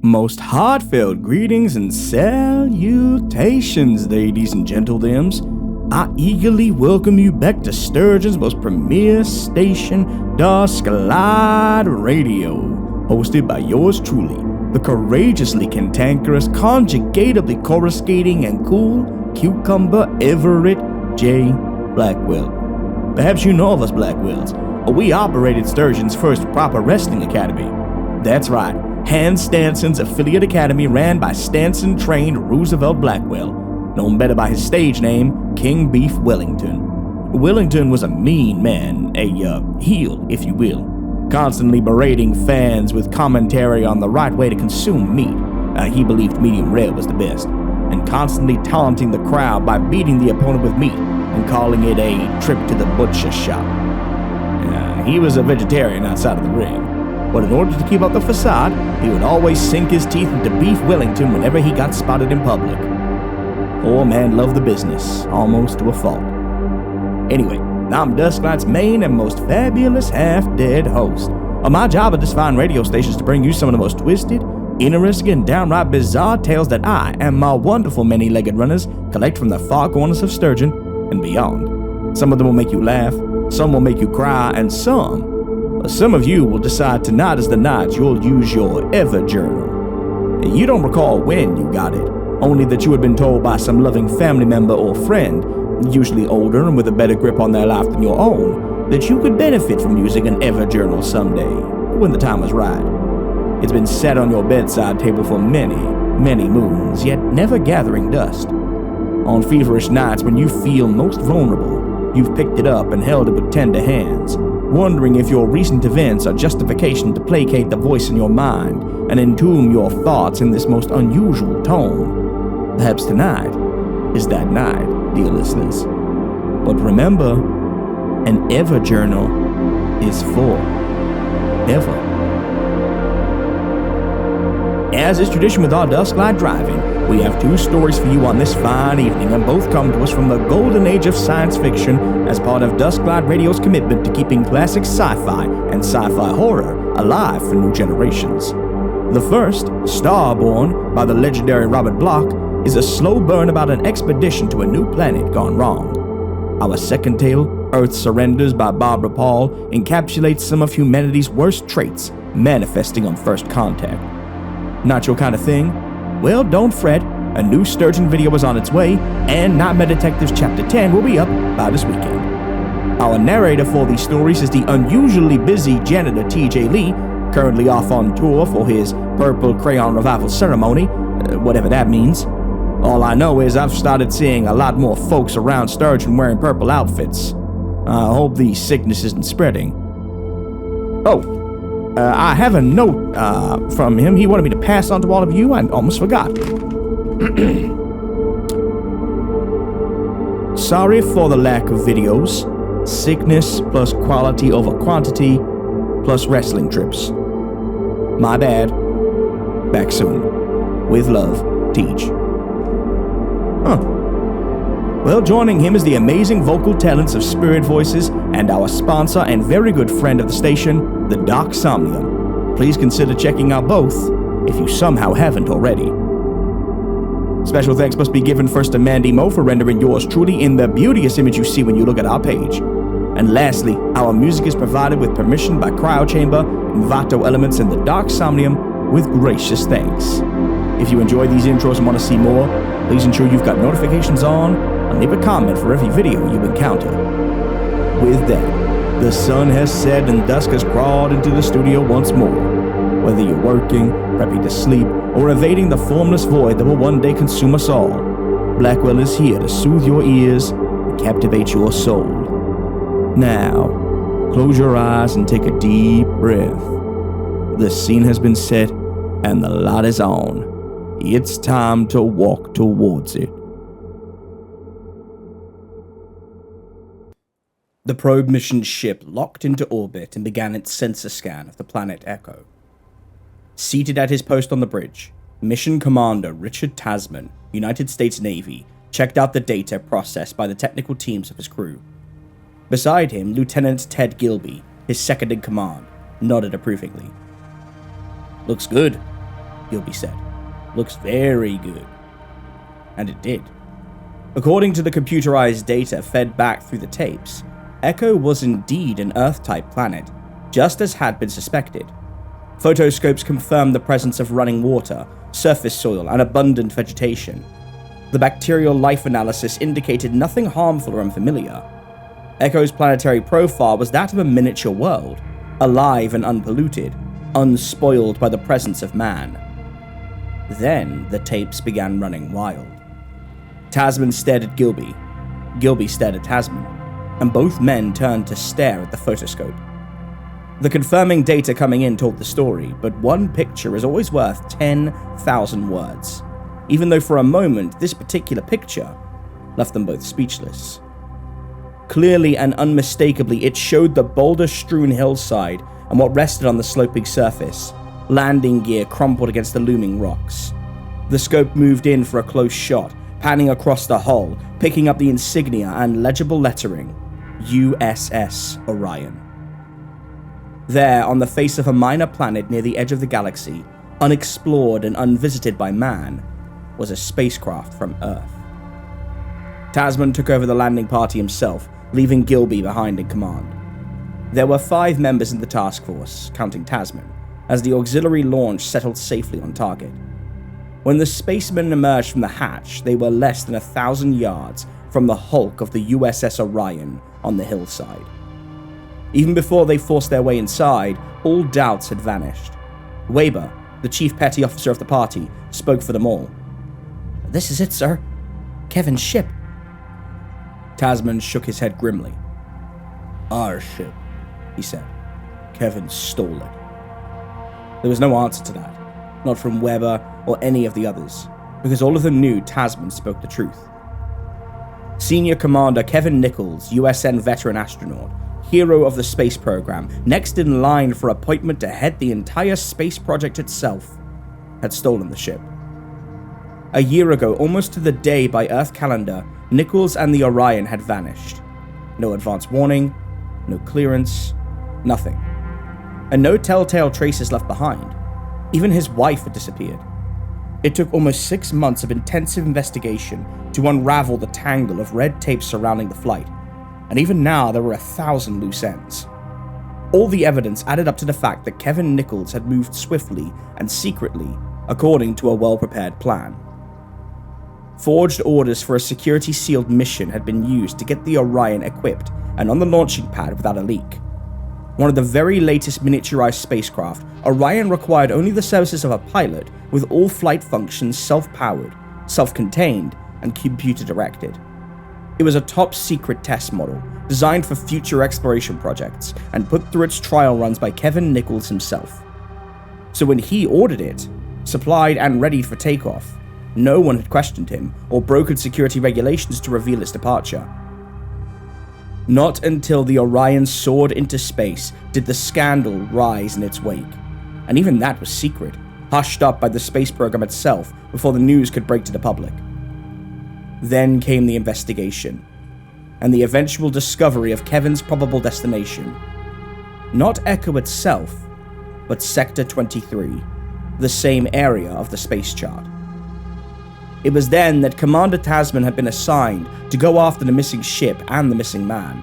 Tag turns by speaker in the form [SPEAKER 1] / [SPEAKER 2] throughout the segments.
[SPEAKER 1] Most heartfelt greetings and salutations, ladies and gentlethems. I eagerly welcome you back to Sturgeon's most premier station, Dusklight Radio, hosted by yours truly, the courageously cantankerous, conjugatively coruscating and cool cucumber Everett J. Blackwell. Perhaps you know of us Blackwells. We operated Sturgeon's first proper wrestling academy. That's right, Hans Stanson's affiliate academy ran by Stanson-trained Roosevelt Blackwell, known better by his stage name, King Beef Wellington. Wellington was a mean man, a heel, if you will, constantly berating fans with commentary on the right way to consume meat. He believed medium rare was the best, and constantly taunting the crowd by beating the opponent with meat and calling it a trip to the butcher shop. He was a vegetarian outside of the ring, but in order to keep up the facade, he would always sink his teeth into Beef Wellington whenever he got spotted in public. Poor man loved the business, almost to a fault. Anyway, I'm Dusklight's main and most fabulous half-dead host. My job at this fine radio station is to bring you some of the most twisted, interesting, and downright bizarre tales that I and my wonderful many-legged runners collect from the far corners of Sturgeon and beyond. Some of them will make you laugh, some will make you cry, and some of you will decide tonight is the night you'll use your Ever Journal. You don't recall when you got it, only that you had been told by some loving family member or friend, usually older and with a better grip on their life than your own, that you could benefit from using an Ever Journal someday, when the time was right. It's been set on your bedside table for many, many moons, yet never gathering dust. On feverish nights when you feel most vulnerable, you've picked it up and held it with tender hands, wondering if your recent events are justification to placate the voice in your mind and entomb your thoughts in this most unusual tone. Perhaps tonight is that night, dear listeners. But remember, an Ever Journal is for ever. As is tradition with our Dusklight driving, we have two stories for you on this fine evening, and both come to us from the golden age of science fiction as part of Dusklight Radio's commitment to keeping classic sci-fi and sci-fi horror alive for new generations. The first, Starborn, by the legendary Robert Bloch, is a slow burn about an expedition to a new planet gone wrong. Our second tale, Earth Surrenders by Barbara Paul, encapsulates some of humanity's worst traits manifesting on first contact. Not your kind of thing? Well, don't fret. A new Sturgeon video is on its way, and Nightmare Detectives Chapter 10 will be up by this weekend. Our narrator for these stories is the unusually busy janitor TJ Lee, currently off on tour for his Purple Crayon Revival ceremony, whatever that means. All I know is I've started seeing a lot more folks around Sturgeon wearing purple outfits. I hope the sickness isn't spreading. I have a note from him he wanted me to pass on to all of you. I almost forgot. Sorry for the lack of videos. Sickness plus quality over quantity plus wrestling trips. My bad. Back soon. With love, Teach. Well, joining him is the amazing vocal talents of SpiritVoices and our sponsor and very good friend of the station, the Doc Somnium. Please consider checking out both if you somehow haven't already. Special thanks must be given first to Mandy Mo for rendering yours truly in the beauteous image you see when you look at our page. And lastly, our music is provided with permission by Cryo Chamber and Vato Elements and the Doc Somnium with gracious thanks. If you enjoy these intros and want to see more, please ensure you've got notifications on and leave a comment for every video you encounter. With that, the sun has set and dusk has crawled into the studio once more. Whether you're working, prepping to sleep, or evading the formless void that will one day consume us all, Blackwell is here to soothe your ears and captivate your soul. Now, close your eyes and take a deep breath. The scene has been set and the light is on. It's time to walk towards it. The probe mission ship locked into orbit and began its sensor scan of the planet Echo. Seated at his post on the bridge, Mission Commander Richard Tasman, United States Navy, checked out the data processed by the technical teams of his crew. Beside him, Lieutenant Ted Gilby, his second in command, nodded approvingly. "Looks good. Gilby said. "Looks very good." And it did. According to the computerized data fed back through the tapes, Echo was indeed an Earth-type planet, just as had been suspected. Photoscopes confirmed the presence of running water, surface soil, and abundant vegetation. The bacterial life analysis indicated nothing harmful or unfamiliar. Echo's planetary profile was that of a miniature world, alive and unpolluted, unspoiled by the presence of man. Then the tapes began running wild. Tasman stared at Gilby. Gilby stared at Tasman, and both men turned to stare at the photoscope. The confirming data coming in told the story, but one picture is always worth 10,000 words, even though for a moment this particular picture left them both speechless. Clearly and unmistakably, it showed the boulder-strewn hillside and what rested on the sloping surface, landing gear crumpled against the looming rocks. The scope moved in for a close shot, panning across the hull, picking up the insignia and legible lettering, USS Orion. There, on the face of a minor planet near the edge of the galaxy, unexplored and unvisited by man, was a spacecraft from Earth. Tasman took over the landing party himself, leaving Gilby behind in command. There were 5 members in the task force, counting Tasman, as the auxiliary launch settled safely on target. When the spacemen emerged from the hatch, they were less than 1,000 yards from the hulk of the USS Orion on the hillside. Even before they forced their way inside, all doubts had vanished. Weber, the chief petty officer of the party, spoke for them all. "This is it, sir. Kevin's ship." Tasman shook his head grimly. "Our ship," he said. "Kevin stole it." There was no answer to that, not from Weber or any of the others, because all of them knew Tasman spoke the truth. Senior Commander Kevin Nichols, USN veteran astronaut, hero of the space program, next in line for appointment to head the entire space project itself, had stolen the ship. A year ago, almost to the day by Earth calendar, Nichols and the Orion had vanished. No advance warning, no clearance, nothing. And no telltale traces left behind. Even his wife had disappeared. It took almost 6 months of intensive investigation to unravel the tangle of red tape surrounding the flight, and even now there were 1,000 loose ends. All the evidence added up to the fact that Kevin Nichols had moved swiftly and secretly, according to a well-prepared plan. Forged orders for a security-sealed mission had been used to get the Orion equipped and on the launching pad without a leak. One of the very latest miniaturized spacecraft, Orion required only the services of a pilot with all flight functions self-powered, self-contained, and computer-directed. It was a top-secret test model, designed for future exploration projects, and put through its trial runs by Kevin Nichols himself. So when he ordered it, supplied and readied for takeoff, no one had questioned him or broken security regulations to reveal its departure. Not until the Orion soared into space did the scandal rise in its wake, and even that was secret, hushed up by the space program itself before the news could break to the public. Then came the investigation, and the eventual discovery of Kevin's probable destination. Not Echo itself, but Sector 23, the same area of the space chart. It was then that Commander Tasman had been assigned to go after the missing ship and the missing man.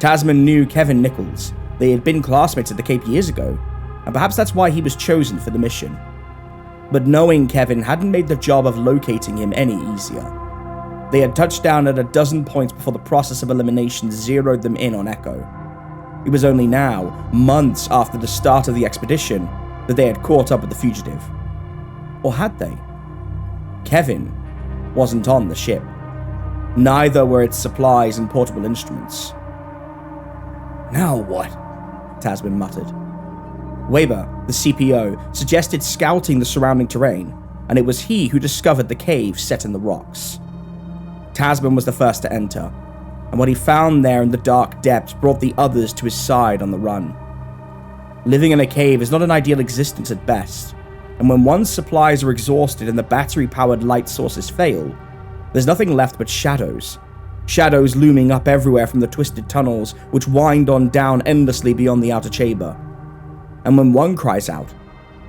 [SPEAKER 1] Tasman knew Kevin Nichols. They had been classmates at the Cape years ago, and perhaps that's why he was chosen for the mission. But knowing Kevin hadn't made the job of locating him any easier. They had touched down at a dozen points before the process of elimination zeroed them in on Echo. It was only now, months after the start of the expedition, that they had caught up with the fugitive. Or had they? Kevin wasn't on the ship. Neither were its supplies and portable instruments. "Now what?" Tasman muttered. Weber, the CPO, suggested scouting the surrounding terrain, and it was he who discovered the cave set in the rocks. Tasman was the first to enter, and what he found there in the dark depths brought the others to his side on the run. Living in a cave is not an ideal existence at best, and when one's supplies are exhausted and the battery-powered light sources fail, there's nothing left but shadows. Shadows looming up everywhere from the twisted tunnels which wind on down endlessly beyond the outer chamber. And when one cries out,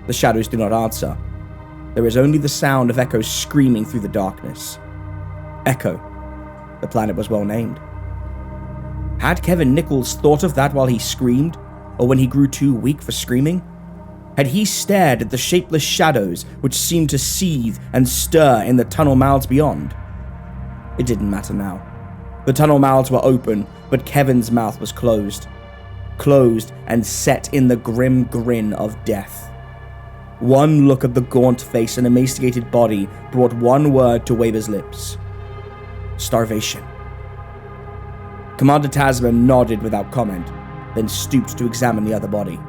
[SPEAKER 1] the shadows do not answer, there is only the sound of Echo screaming through the darkness. Echo. The planet was well named. Had Kevin Nichols thought of that while he screamed, or when he grew too weak for screaming? Had he stared at the shapeless shadows which seemed to seethe and stir in the tunnel mouths beyond? It didn't matter now. The tunnel mouths were open, but Kevin's mouth was closed. Closed and set in the grim grin of death. One look at the gaunt face and emaciated body brought one word to Weber's lips. Starvation. Commander Tasman nodded without comment, then stooped to examine the other body.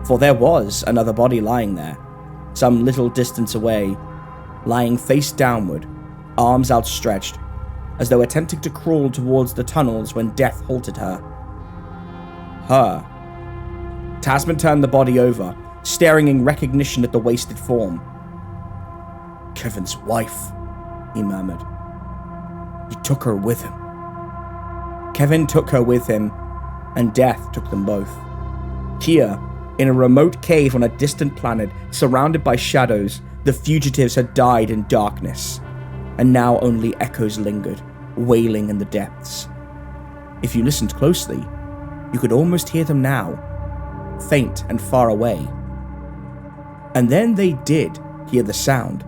[SPEAKER 1] For there was another body lying there, some little distance away, lying face downward, arms outstretched, as though attempting to crawl towards the tunnels when death halted her. Her. Tasman turned the body over, staring in recognition at the wasted form. Kevin's wife, he murmured. He took her with him. Kevin took her with him, and death took them both. Here, in a remote cave on a distant planet, surrounded by shadows, the fugitives had died in darkness, and now only echoes lingered, wailing in the depths. If you listened closely, you could almost hear them now, faint and far away. And then they did hear the sound,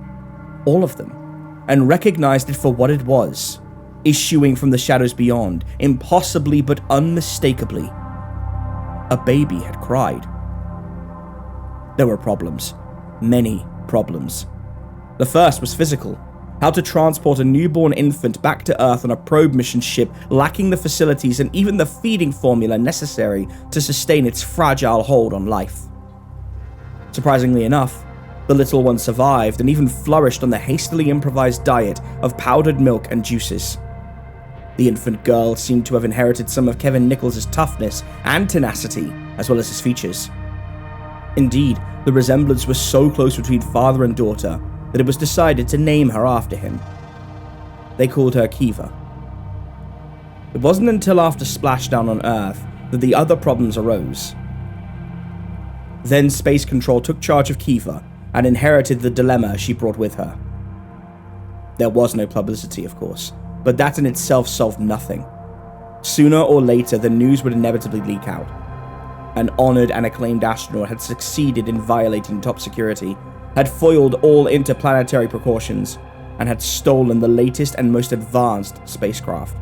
[SPEAKER 1] all of them, and recognized it for what it was, issuing from the shadows beyond, impossibly but unmistakably. A baby had cried. There were problems. Many problems. The first was physical. How to transport a newborn infant back to Earth on a probe mission ship lacking the facilities and even the feeding formula necessary to sustain its fragile hold on life. Surprisingly enough, the little one survived and even flourished on the hastily improvised diet of powdered milk and juices. The infant girl seemed to have inherited some of Kevin Nichols' toughness and tenacity, as well as his features. Indeed, the resemblance was so close between father and daughter that it was decided to name her after him. They called her Kiva. It wasn't until after splashdown on Earth that the other problems arose. Then Space Control took charge of Kiva and inherited the dilemma she brought with her. There was no publicity, of course, but that in itself solved nothing. Sooner or later, the news would inevitably leak out. An honored and acclaimed astronaut had succeeded in violating top security, had foiled all interplanetary precautions, and had stolen the latest and most advanced spacecraft.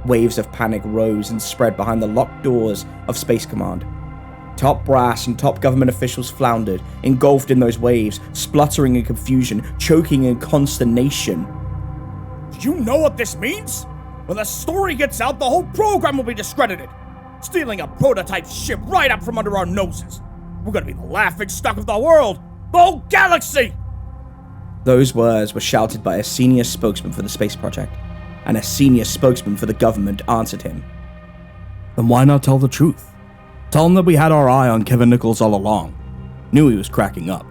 [SPEAKER 1] Waves of panic rose and spread behind the locked doors of Space Command. Top brass and top government officials floundered, engulfed in those waves, spluttering in confusion, choking in consternation.
[SPEAKER 2] Do you know what this means? When the story gets out, the whole program will be discredited. Stealing a prototype ship right up from under our noses. We're gonna be the laughingstock of the world, the whole galaxy!
[SPEAKER 1] Those words were shouted by a senior spokesman for the space project, and a senior spokesman for the government answered him.
[SPEAKER 3] Then why not tell the truth? Tell him that we had our eye on Kevin Nichols all along. Knew he was cracking up.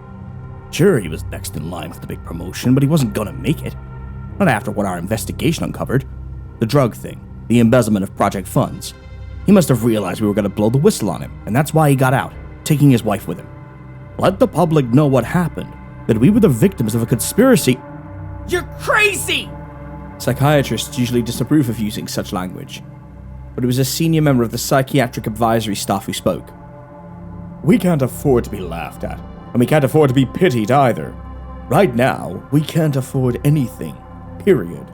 [SPEAKER 3] Sure, he was next in line for the big promotion, but he wasn't gonna make it. Not after what our investigation uncovered. The drug thing, the embezzlement of project funds. He must have realized we were gonna blow the whistle on him, and that's why he got out, taking his wife with him. Let the public know what happened, that we were the victims of a conspiracy.
[SPEAKER 2] You're crazy!
[SPEAKER 1] Psychiatrists usually disapprove of using such language, but it was a senior member of the psychiatric advisory staff who spoke.
[SPEAKER 3] We can't afford to be laughed at, and we can't afford to be pitied either. Right now, we can't afford anything, period.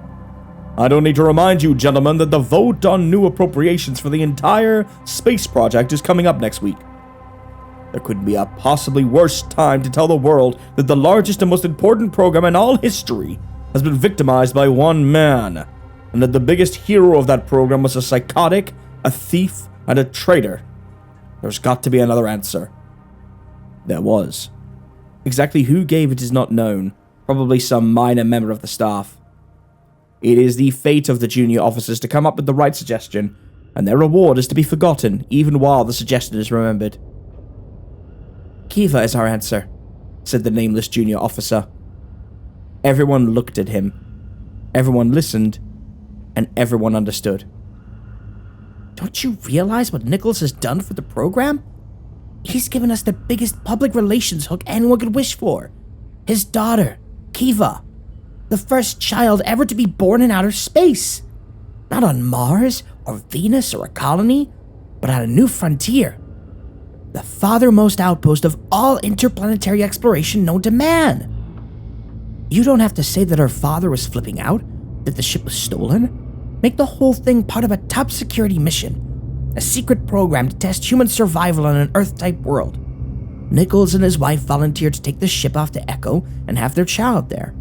[SPEAKER 3] I don't need to remind you, gentlemen, that the vote on new appropriations for the entire space project is coming up next week. There couldn't be a possibly worse time to tell the world that the largest and most important program in all history has been victimized by one man, and that the biggest hero of that program was a psychotic, a thief, and a traitor. There's got to be another answer. There was. Exactly who gave it is not known, probably some minor member of the staff. It is the fate of the junior officers to come up with the right suggestion, and their reward is to be forgotten even while the suggestion is remembered. Kiva is our answer, said the nameless junior officer. Everyone looked at him. Everyone listened, and everyone understood. Don't you realize what Nichols has done for the program? He's given us the biggest public relations hook anyone could wish for.
[SPEAKER 4] his daughter, Kiva, the first child ever to be born in outer space. Not on Mars or Venus or a colony, but on a new frontier. The farthermost outpost of all interplanetary exploration known to man. You don't have to say that her father was flipping out, that the ship was stolen. Make the whole thing part of a top security mission, a secret program to test human survival on an Earth-type world. Nichols and his wife volunteered to take the ship off to Echo and have their child there.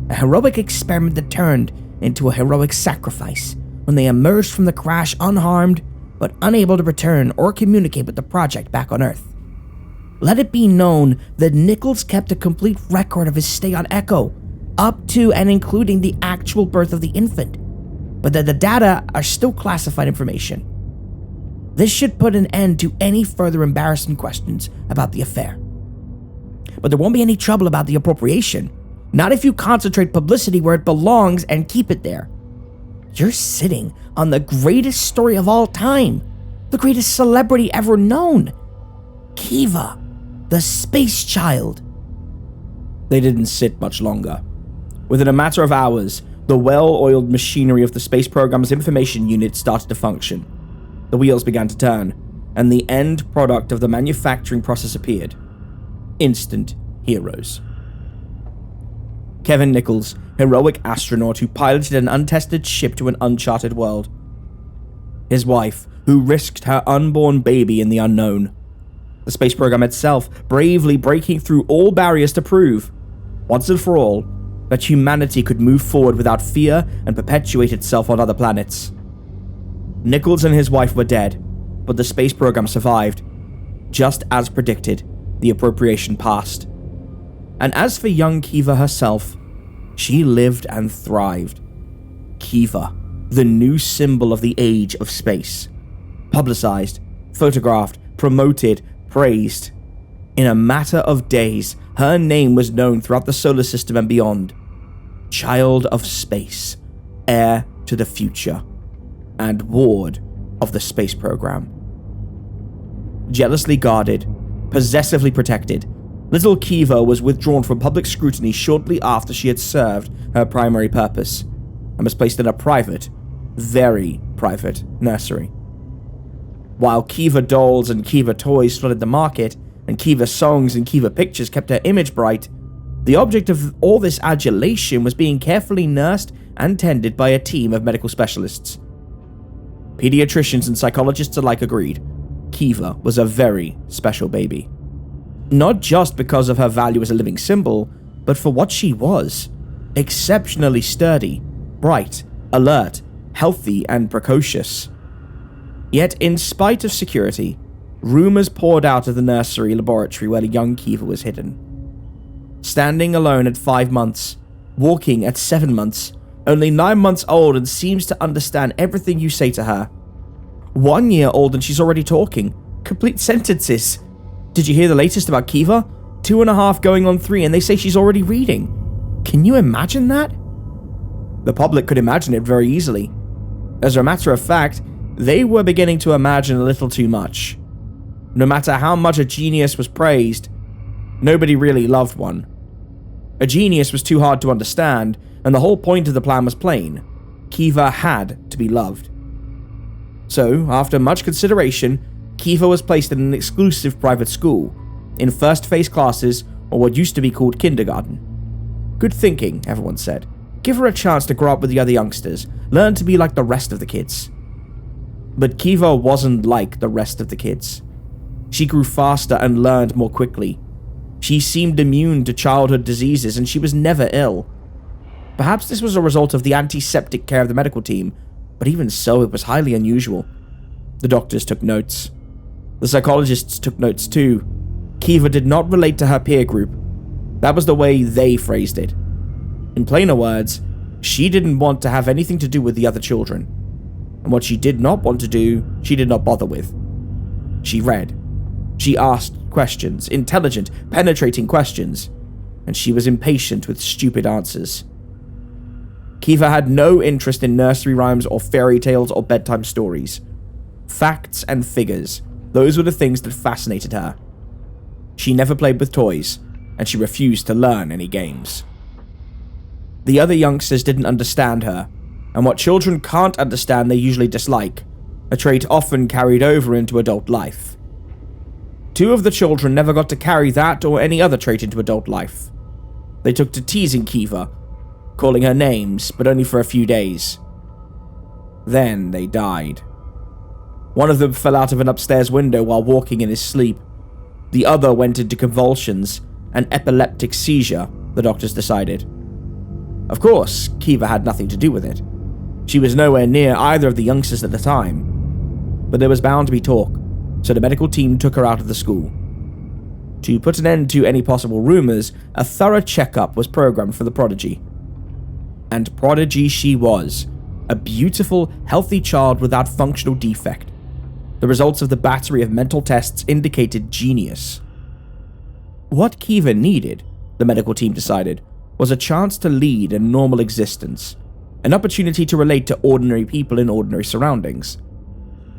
[SPEAKER 4] A heroic experiment that turned into a heroic sacrifice when they emerged from the crash unharmed but unable to return or communicate with the project back on Earth. Let it be known that Nichols kept a complete record of his stay on Echo, up to and including the actual birth of the infant, but that the data are still classified information. This should put an end to any further embarrassing questions about the affair. But there won't be any trouble about the appropriation, not if you concentrate publicity where it belongs and keep it there. You're sitting on the greatest story of all time, the greatest celebrity ever known. Kiva, the space child.
[SPEAKER 3] They didn't sit much longer. Within a matter of hours, the well-oiled machinery of the space program's information unit started to function. The wheels began to turn, and the end product of the manufacturing process appeared. Instant heroes. Kevin Nichols, heroic astronaut who piloted an untested ship to an uncharted world. His wife, who risked her unborn baby in the unknown. The space program itself bravely breaking through all barriers to prove, once and for all, that humanity could move forward without fear and perpetuate itself on other planets. Nichols and his wife were dead, but the space program survived. Just as predicted, the appropriation passed. And as for young Kiva herself, she lived and thrived. Kiva, the new symbol of the age of space. Publicized, photographed, promoted, praised. In a matter of days, her name was known throughout the solar system and beyond. Child of space, heir to the future, and ward of the space program. Jealously guarded, possessively protected, little Kiva was withdrawn from public scrutiny shortly after she had served her primary purpose, and was placed in a private, very private nursery. While Kiva dolls and Kiva toys flooded the market, and Kiva songs and Kiva pictures kept her image bright, the object of all this adulation was being carefully nursed and tended by a team of medical specialists. Pediatricians and psychologists alike agreed, Kiva was a very special baby. Not just because of her value as a living symbol, but for what she was. Exceptionally sturdy, bright, alert, healthy, and precocious. Yet, in spite of security, rumors poured out of the nursery laboratory where young Kiva was hidden. Standing alone at 5 months, walking at 7 months, only 9 months old and seems to understand everything you say to her. 1 year old and she's already talking. Complete sentences. Did you hear the latest about Kiva? 2.5 going on 3 and they say she's already reading. Can you imagine that? The public could imagine it very easily. As a matter of fact, they were beginning to imagine a little too much. No matter how much a genius was praised, nobody really loved one. A genius was too hard to understand, and the whole point of the plan was plain. Kiva had to be loved. So, after much consideration, Kiva was placed in an exclusive private school, in first-phase classes, or what used to be called kindergarten. Good thinking, everyone said. Give her a chance to grow up with the other youngsters, learn to be like the rest of the kids. But Kiva wasn't like the rest of the kids. She grew faster and learned more quickly. She seemed immune to childhood diseases and she was never ill. Perhaps this was a result of the antiseptic care of the medical team, but even so, it was highly unusual. The doctors took notes. The psychologists took notes too. Kiva did not relate to her peer group. That was the way they phrased it. In plainer words, she didn't want to have anything to do with the other children. And what she did not want to do, she did not bother with. She read. She asked questions, intelligent, penetrating questions, and she was impatient with stupid answers. Kiva had no interest in nursery rhymes or fairy tales or bedtime stories. Facts and figures, those were the things that fascinated her. She never played with toys, and she refused to learn any games. The other youngsters didn't understand her, and what children can't understand they usually dislike, a trait often carried over into adult life. 2 of the children never got to carry that or any other trait into adult life. They took to teasing Kiva, calling her names, but only for a few days. Then they died. One of them fell out of an upstairs window while walking in his sleep. The other went into convulsions, an epileptic seizure, the doctors decided. Of course, Kiva had nothing to do with it. She was nowhere near either of the youngsters at the time. But there was bound to be talk, so the medical team took her out of the school. To put an end to any possible rumors, a thorough checkup was programmed for the prodigy. And prodigy she was, a beautiful, healthy child without functional defect. The results of the battery of mental tests indicated genius. What Kiva needed, the medical team decided, was a chance to lead a normal existence, an opportunity to relate to ordinary people in ordinary surroundings.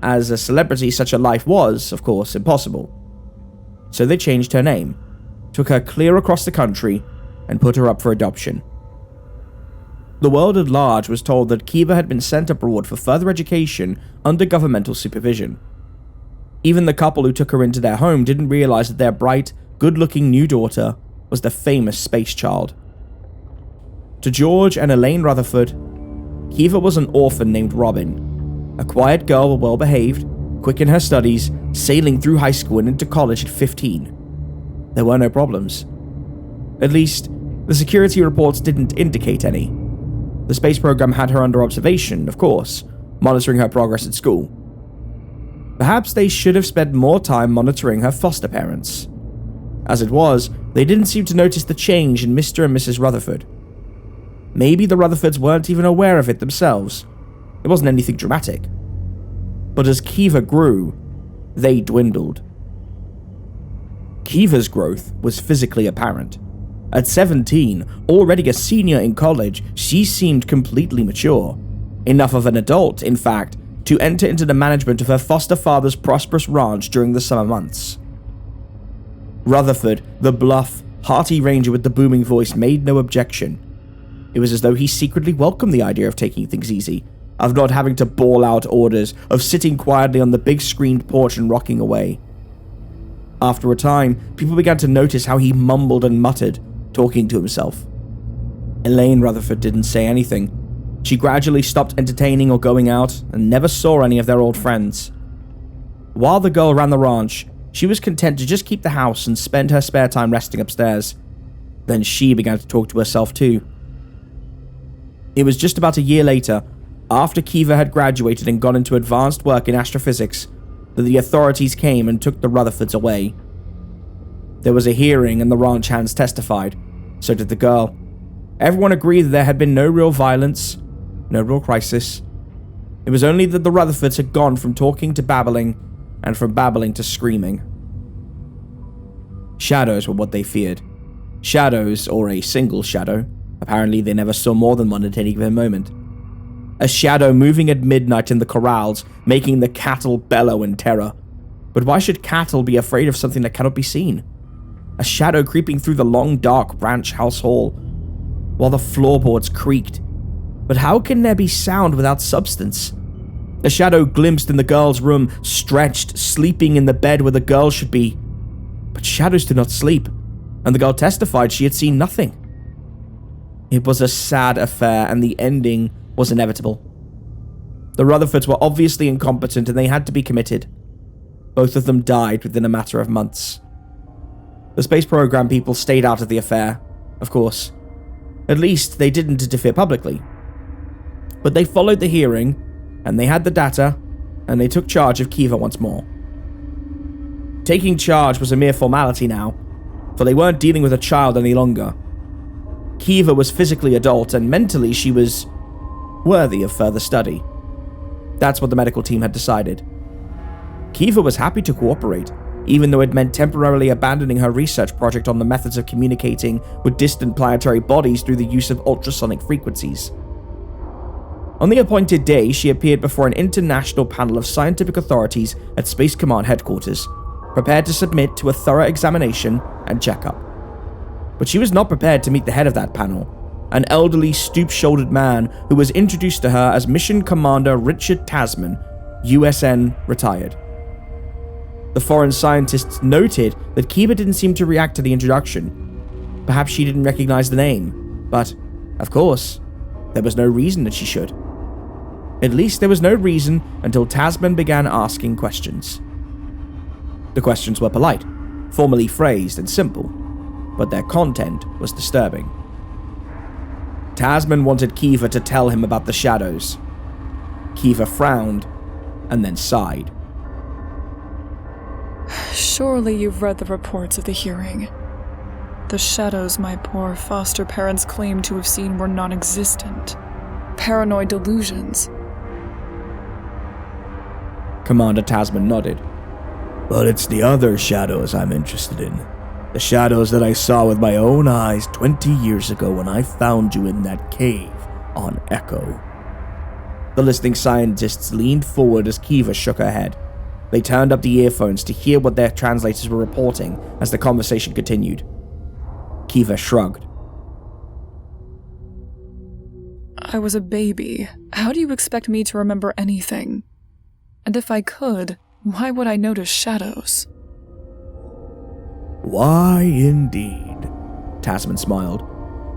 [SPEAKER 3] As a celebrity, such a life was, of course, impossible. So they changed her name, took her clear across the country, and put her up for adoption. The world at large was told that Kiva had been sent abroad for further education under governmental supervision. Even the couple who took her into their home didn't realize that their bright, good-looking new daughter was the famous space child. To George and Elaine Rutherford, Kiva was an orphan named Robin, a quiet girl well-behaved, quick in her studies, sailing through high school and into college at 15. There were no problems. At least, the security reports didn't indicate any. The space program had her under observation, of course, monitoring her progress at school. Perhaps they should have spent more time monitoring her foster parents. As it was, they didn't seem to notice the change in Mr. and Mrs. Rutherford. Maybe the Rutherfords weren't even aware of it themselves. It wasn't anything dramatic. But as Kiva grew, they dwindled. Kiva's growth was physically apparent. At 17, already a senior in college, she seemed completely mature. Enough of an adult, in fact, to enter into the management of her foster father's prosperous ranch during the summer months. Rutherford, the bluff, hearty ranger with the booming voice, made no objection. It was as though he secretly welcomed the idea of taking things easy, of not having to bawl out orders, of sitting quietly on the big screened porch and rocking away. After a time, people began to notice how he mumbled and muttered, talking to himself. Elaine Rutherford didn't say anything. She gradually stopped entertaining or going out, and never saw any of their old friends. While the girl ran the ranch, she was content to just keep the house and spend her spare time resting upstairs. Then she began to talk to herself too. It was just about a year later, after Kiva had graduated and gone into advanced work in astrophysics, that the authorities came and took the Rutherfords away. There was a hearing and the ranch hands testified. So did the girl. Everyone agreed that there had been no real violence, no real crisis. It was only that the Rutherfords had gone from talking to babbling, and from babbling to screaming. Shadows were what they feared. Shadows, or a single shadow. Apparently they never saw more than one at any given moment. A shadow moving at midnight in the corrals, making the cattle bellow in terror. But why should cattle be afraid of something that cannot be seen? A shadow creeping through the long dark ranch house hall, while the floorboards creaked. But how can there be sound without substance? A shadow glimpsed in the girl's room, stretched, sleeping in the bed where the girl should be. But shadows do not sleep, and the girl testified she had seen nothing. It was a sad affair, and the ending was inevitable. The Rutherfords were obviously incompetent, and they had to be committed. Both of them died within a matter of months. The space program people stayed out of the affair, of course. At least they didn't interfere publicly. But they followed the hearing, and they had the data, and they took charge of Kiva once more. Taking charge was a mere formality now, for they weren't dealing with a child any longer. Kiva was physically adult, and mentally she was worthy of further study. That's what the medical team had decided. Kiva was happy to cooperate, even though it meant temporarily abandoning her research project on the methods of communicating with distant planetary bodies through the use of ultrasonic frequencies. On the appointed day, she appeared before an international panel of scientific authorities at Space Command headquarters, prepared to submit to a thorough examination and checkup. But she was not prepared to meet the head of that panel, an elderly, stoop-shouldered man who was introduced to her as Mission Commander Richard Tasman, USN retired. The foreign scientists noted that Kiva didn't seem to react to the introduction. Perhaps she didn't recognize the name, but, of course, there was no reason that she should. At least there was no reason until Tasman began asking questions. The questions were polite, formally phrased and simple, but their content was disturbing. Tasman wanted Kiva to tell him about the shadows. Kiva frowned and then sighed.
[SPEAKER 5] Surely you've read the reports of the hearing. The shadows my poor foster parents claimed to have seen were non-existent. Paranoid delusions.
[SPEAKER 3] Commander Tasman nodded. But it's the other shadows I'm interested in. The shadows that I saw with my own eyes 20 years ago when I found you in that cave on Echo. The listening scientists leaned forward as Kiva shook her head. They turned up the earphones to hear what their translators were reporting as the conversation continued. Kiva shrugged.
[SPEAKER 5] I was a baby. How do you expect me to remember anything? And if I could, why would I notice shadows?
[SPEAKER 3] Why, indeed, Tasman smiled.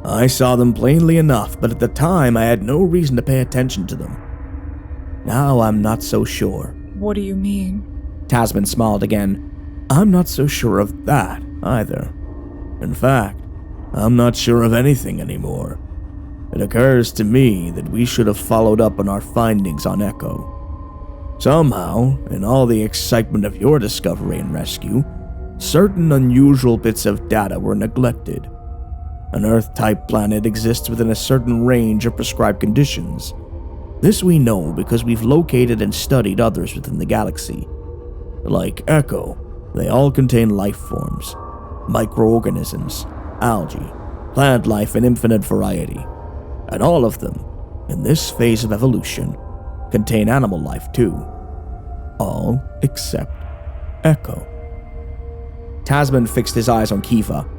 [SPEAKER 3] I saw them plainly enough, but at the time I had no reason to pay attention to them. Now I'm not so sure.
[SPEAKER 5] What do you mean?
[SPEAKER 3] Tasman smiled again. I'm not so sure of that, either. In fact, I'm not sure of anything anymore. It occurs to me that we should have followed up on our findings on Echo. Somehow, in all the excitement of your discovery and rescue, certain unusual bits of data were neglected. An Earth-type planet exists within a certain range of prescribed conditions. This we know because we've located and studied others within the galaxy. Like Echo, they all contain life forms, microorganisms, algae, plant life in infinite variety. And all of them, in this phase of evolution, contain animal life too. All except Echo. Tasman fixed his eyes on Kiva.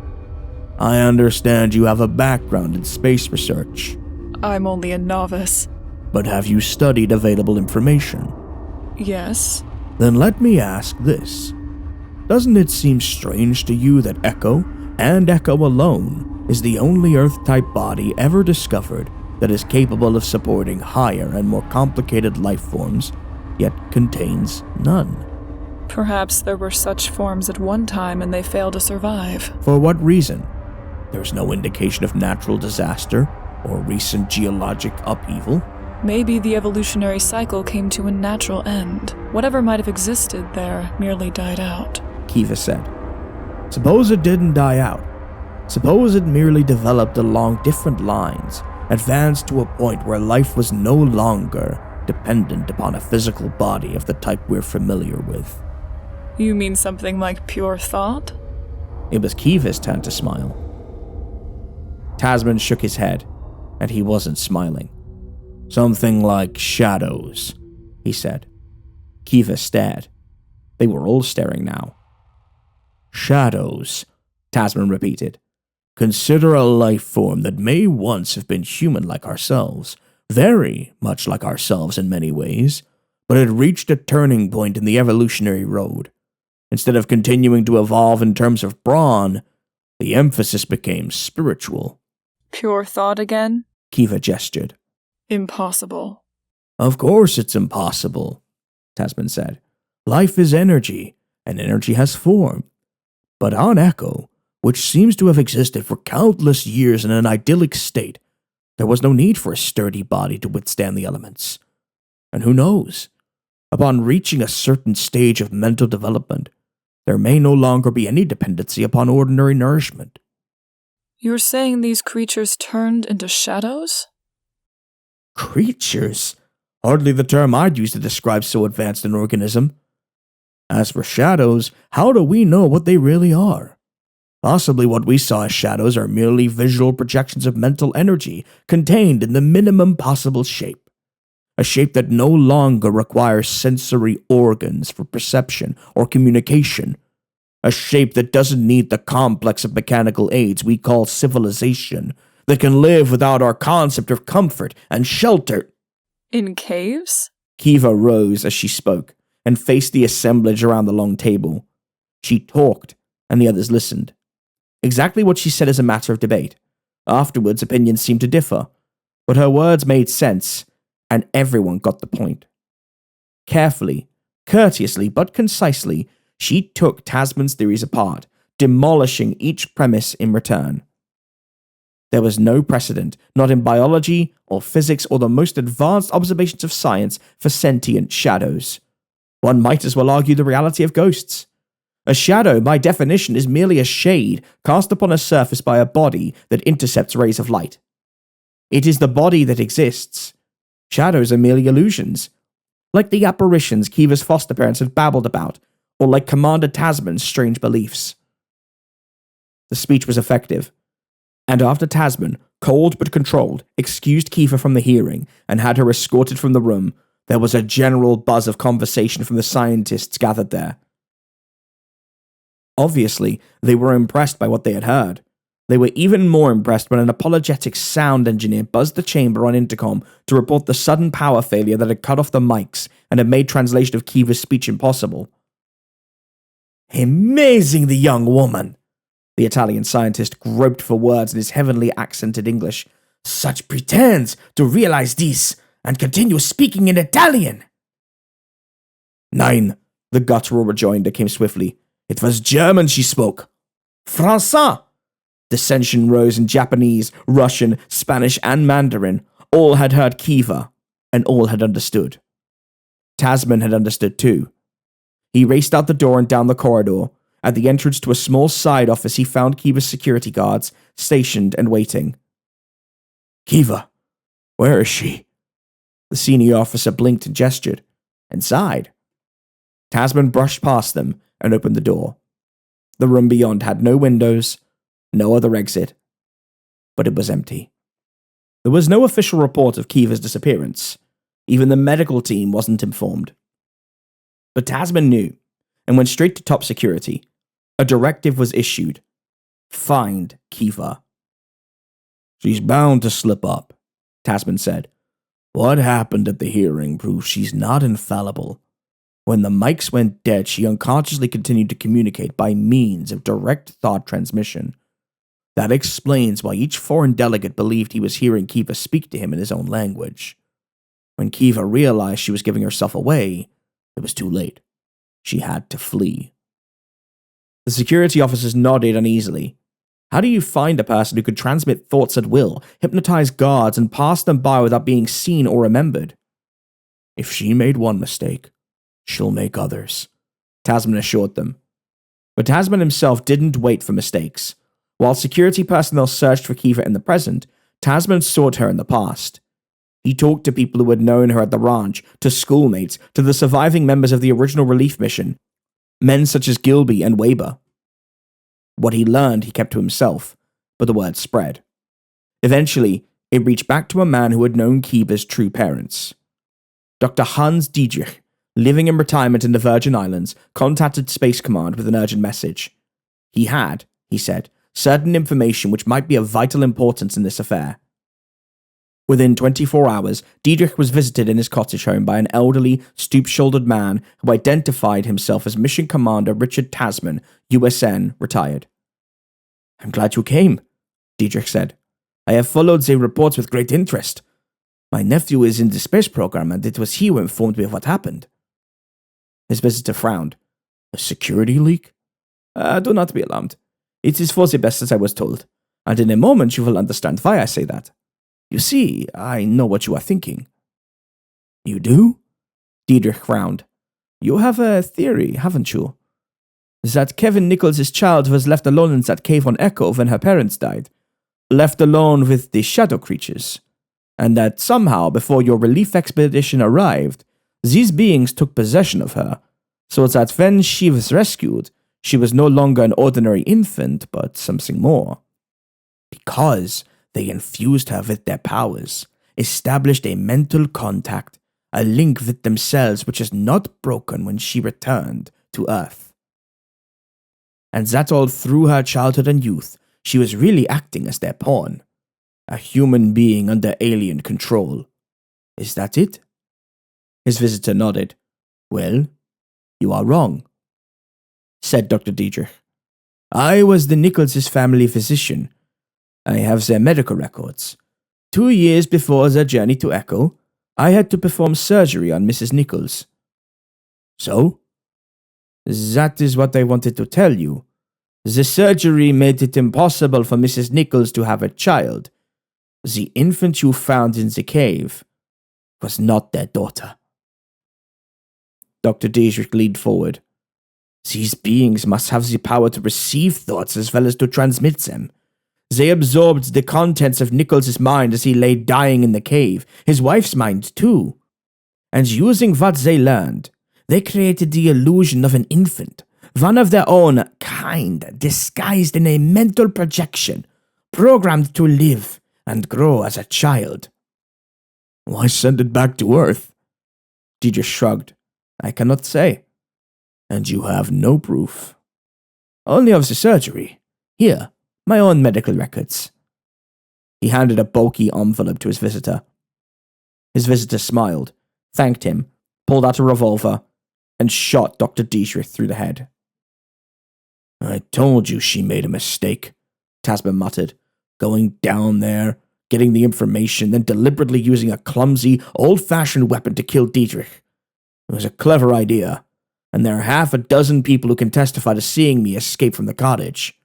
[SPEAKER 3] I understand you have a background in space research.
[SPEAKER 5] I'm only a novice.
[SPEAKER 3] But have you studied available information?
[SPEAKER 5] Yes.
[SPEAKER 3] Then let me ask this. Doesn't it seem strange to you that Echo, and Echo alone, is the only Earth-type body ever discovered that is capable of supporting higher and more complicated life forms, yet contains none?
[SPEAKER 5] Perhaps there were such forms at one time and they failed to survive.
[SPEAKER 3] For what reason? There's no indication of natural disaster or recent geologic upheaval.
[SPEAKER 5] Maybe the evolutionary cycle came to a natural end. Whatever might have existed there merely died out.
[SPEAKER 3] Kiva said. Suppose it didn't die out. Suppose it merely developed along different lines, advanced to a point where life was no longer dependent upon a physical body of the type we're familiar with.
[SPEAKER 5] You mean something like pure thought?
[SPEAKER 3] It was Kiva's turn to smile. Tasman shook his head, and he wasn't smiling. Something like shadows, he said. Kiva stared. They were all staring now. Shadows, Tasman repeated. Consider a life form that may once have been human like ourselves, very much like ourselves in many ways, but it reached a turning point in the evolutionary road. Instead of continuing to evolve in terms of brawn, the emphasis became spiritual.
[SPEAKER 5] Pure thought again?
[SPEAKER 3] Kiva gestured.
[SPEAKER 5] Impossible.
[SPEAKER 3] Of course it's impossible, Tasman said. Life is energy, and energy has form. But on Echo, which seems to have existed for countless years in an idyllic state, there was no need for a sturdy body to withstand the elements. And who knows? Upon reaching a certain stage of mental development, there may no longer be any dependency upon ordinary nourishment.
[SPEAKER 5] You're saying these creatures turned into shadows?
[SPEAKER 3] Creatures? Hardly the term I'd use to describe so advanced an organism. As for shadows, how do we know what they really are? Possibly what we saw as shadows are merely visual projections of mental energy contained in the minimum possible shape. A shape that no longer requires sensory organs for perception or communication, A shape that doesn't need the complex of mechanical aids we call civilization, that can live without our concept of comfort and shelter.
[SPEAKER 5] In caves?
[SPEAKER 3] Kiva rose as she spoke and faced the assemblage around the long table. She talked, and the others listened. Exactly what she said is a matter of debate. Afterwards, opinions seemed to differ, but her words made sense, and everyone got the point. Carefully, courteously, but concisely, she took Tasman's theories apart, demolishing each premise in return. There was no precedent, not in biology or physics or the most advanced observations of science, for sentient shadows. One might as well argue the reality of ghosts. A shadow, by definition, is merely a shade cast upon a surface by a body that intercepts rays of light. It is the body that exists. Shadows are merely illusions, like the apparitions Kiva's foster parents had babbled about, or like Commander Tasman's strange beliefs. The speech was effective, and after Tasman, cold but controlled, excused Kiva from the hearing and had her escorted from the room, there was a general buzz of conversation from the scientists gathered there. Obviously, they were impressed by what they had heard. They were even more impressed when an apologetic sound engineer buzzed the chamber on intercom to report the sudden power failure that had cut off the mics and had made translation of Kiva's speech impossible. "Amazing, the young woman!" The Italian scientist groped for words in his heavenly accented English. "Such pretends to realize this and continue speaking in Italian." "Nein," the guttural rejoinder came swiftly. "It was German she spoke." "Français!" Dissension rose in Japanese, Russian, Spanish, and Mandarin. All had heard Kiva, and all had understood. Tasman had understood too. He raced out the door and down the corridor. At the entrance to a small side office, he found Kiva's security guards, stationed and waiting. "Kiva, where is she?" The senior officer blinked and gestured, and sighed. Tasman brushed past them and opened the door. The room beyond had no windows, no other exit, but it was empty. There was no official report of Kiva's disappearance. Even the medical team wasn't informed. But Tasman knew, and went straight to top security. A directive was issued. Find Kiva. "She's bound to slip up," Tasman said. "What happened at the hearing proves she's not infallible. When the mics went dead, she unconsciously continued to communicate by means of direct thought transmission. That explains why each foreign delegate believed he was hearing Kiva speak to him in his own language. When Kiva realized she was giving herself away, it was too late. She had to flee." The security officers nodded uneasily. How do you find a person who could transmit thoughts at will, hypnotize guards, and pass them by without being seen or remembered? "If she made one mistake, she'll make others," Tasman assured them. But Tasman himself didn't wait for mistakes. While security personnel searched for Kiva in the present, Tasman sought her in the past. He talked to people who had known her at the ranch, to schoolmates, to the surviving members of the original relief mission, men such as Gilby and Weber. What he learned he kept to himself, but the word spread. Eventually, it reached back to a man who had known Kiva's true parents. Dr. Hans Dietrich, living in retirement in the Virgin Islands, contacted Space Command with an urgent message. He had, he said, certain information which might be of vital importance in this affair. Within 24 hours, Diedrich was visited in his cottage home by an elderly, stoop-shouldered man who identified himself as Mission Commander Richard Tasman, USN, retired. "I'm glad you came," Diedrich said. "I have followed the reports with great interest. My nephew is in the space program, and it was he who informed me of what happened." His visitor frowned. "A security leak?" Do not be alarmed. It is for the best, as I was told, and in a moment you will understand why I say that. You see, I know what you are thinking." "You do?" Diedrich frowned. "You have a theory, haven't you? That Kevin Nichols' child was left alone in that cave on Echo when her parents died. Left alone with the shadow creatures. And that somehow, before your relief expedition arrived, these beings took possession of her, so that when she was rescued, she was no longer an ordinary infant, but something more. Because they infused her with their powers, established a mental contact, a link with themselves which is not broken when she returned to Earth." and that all through her childhood and youth, she was really acting as their pawn. A human being under alien control. Is that it? His visitor nodded. Well, you are wrong, said Dr. Diedrich. I was the Nichols' family physician. I have their medical records. 2 years before their journey to Echo, I had to perform surgery on Mrs. Nichols. So? That is what I wanted to tell you. The surgery made it impossible for Mrs. Nichols to have a child. The infant you found in the cave was not their daughter. Dr. Diedrich leaned forward. These beings must have the power to receive thoughts as well as to transmit them. They absorbed the contents of Nichols' mind as he lay dying in the cave, his wife's mind too. And using what they learned, they created the illusion of an infant, one of their own kind, disguised in a mental projection, programmed to live and grow as a child. Why send it back to Earth? Diedrich shrugged. I cannot say. And you have no proof. Only of the surgery. Here, my own medical records. He handed a bulky envelope to his visitor. His visitor smiled, thanked him, pulled out a revolver, and shot Dr. Diedrich through the head. I told you she made a mistake, Tasman muttered, going down there, getting the information, then deliberately using a clumsy, old-fashioned weapon to kill Diedrich. It was a clever idea, and there are half a dozen people who can testify to seeing me escape from the cottage.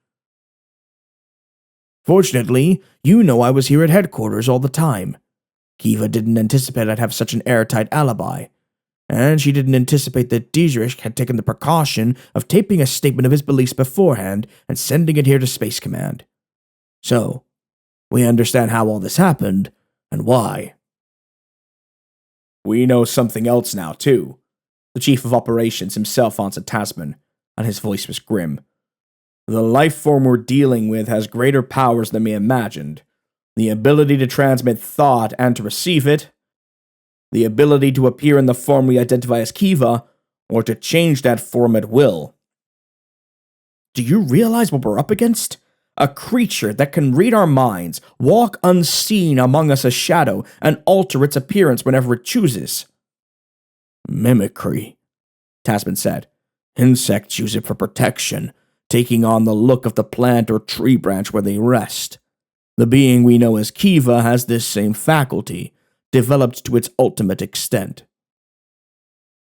[SPEAKER 3] Fortunately, you know I was here at headquarters all the time. Kiva didn't anticipate I'd have such an airtight alibi, and she didn't anticipate that Diedrich had taken the precaution of taping a statement of his beliefs beforehand and sending it here to Space Command. So, we understand how all this happened, and why. We know something else now, too. The Chief of Operations himself answered Tasman, and his voice was grim. The life form we're dealing with has greater powers than we imagined. The ability to transmit thought and to receive it. The ability to appear in the form we identify as Kiva, or to change that form at will. Do you realize what we're up against? A creature that can read our minds, walk unseen among us as shadow, and alter its appearance whenever it chooses. Mimicry, Tasman said. Insects use it for protection, taking on the look of the plant or tree branch where they rest. The being we know as Kiva has this same faculty, developed to its ultimate extent.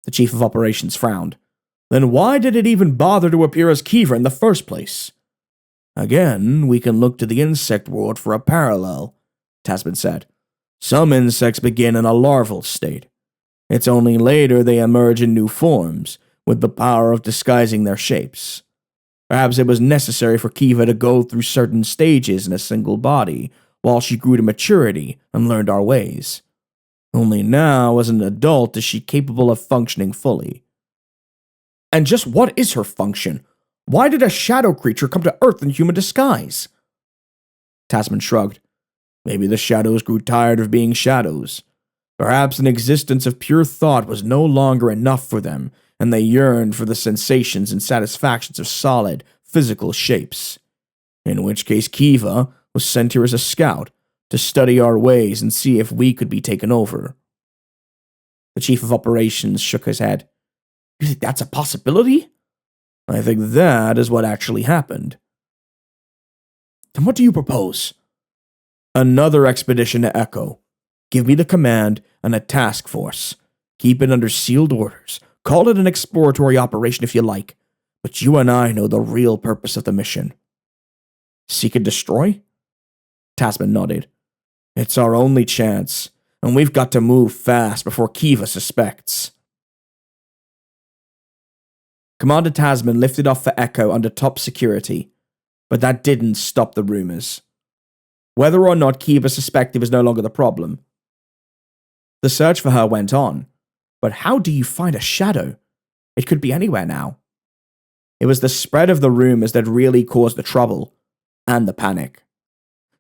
[SPEAKER 3] The Chief of Operations frowned. Then why did it even bother to appear as Kiva in the first place? Again, we can look to the insect world for a parallel, Tasman said. Some insects begin in a larval state. It's only later they emerge in new forms, with the power of disguising their shapes. Perhaps it was necessary for Kiva to go through certain stages in a single body, while she grew to maturity and learned our ways. Only now, as an adult, is she capable of functioning fully. And just what is her function? Why did a shadow creature come to Earth in human disguise? Tasman shrugged. Maybe the shadows grew tired of being shadows. Perhaps an existence of pure thought was no longer enough for them, and they yearned for the sensations and satisfactions of solid, physical shapes. In which case Kiva was sent here as a scout, to study our ways and see if we could be taken over. The Chief of Operations shook his head. You think that's a possibility? I think that is what actually happened. Then what do you propose? Another expedition to Echo. Give me the command and a task force. Keep it under sealed orders. Call it an exploratory operation if you like. But you and I know the real purpose of the mission. Seek and destroy? Tasman nodded. It's our only chance, and we've got to move fast before Kiva suspects. Commander Tasman lifted off for Echo under top security, but that didn't stop the rumors. Whether or not Kiva suspected was no longer the problem. The search for her went on, but how do you find a shadow? It could be anywhere now. It was the spread of the rumors that really caused the trouble, and the panic.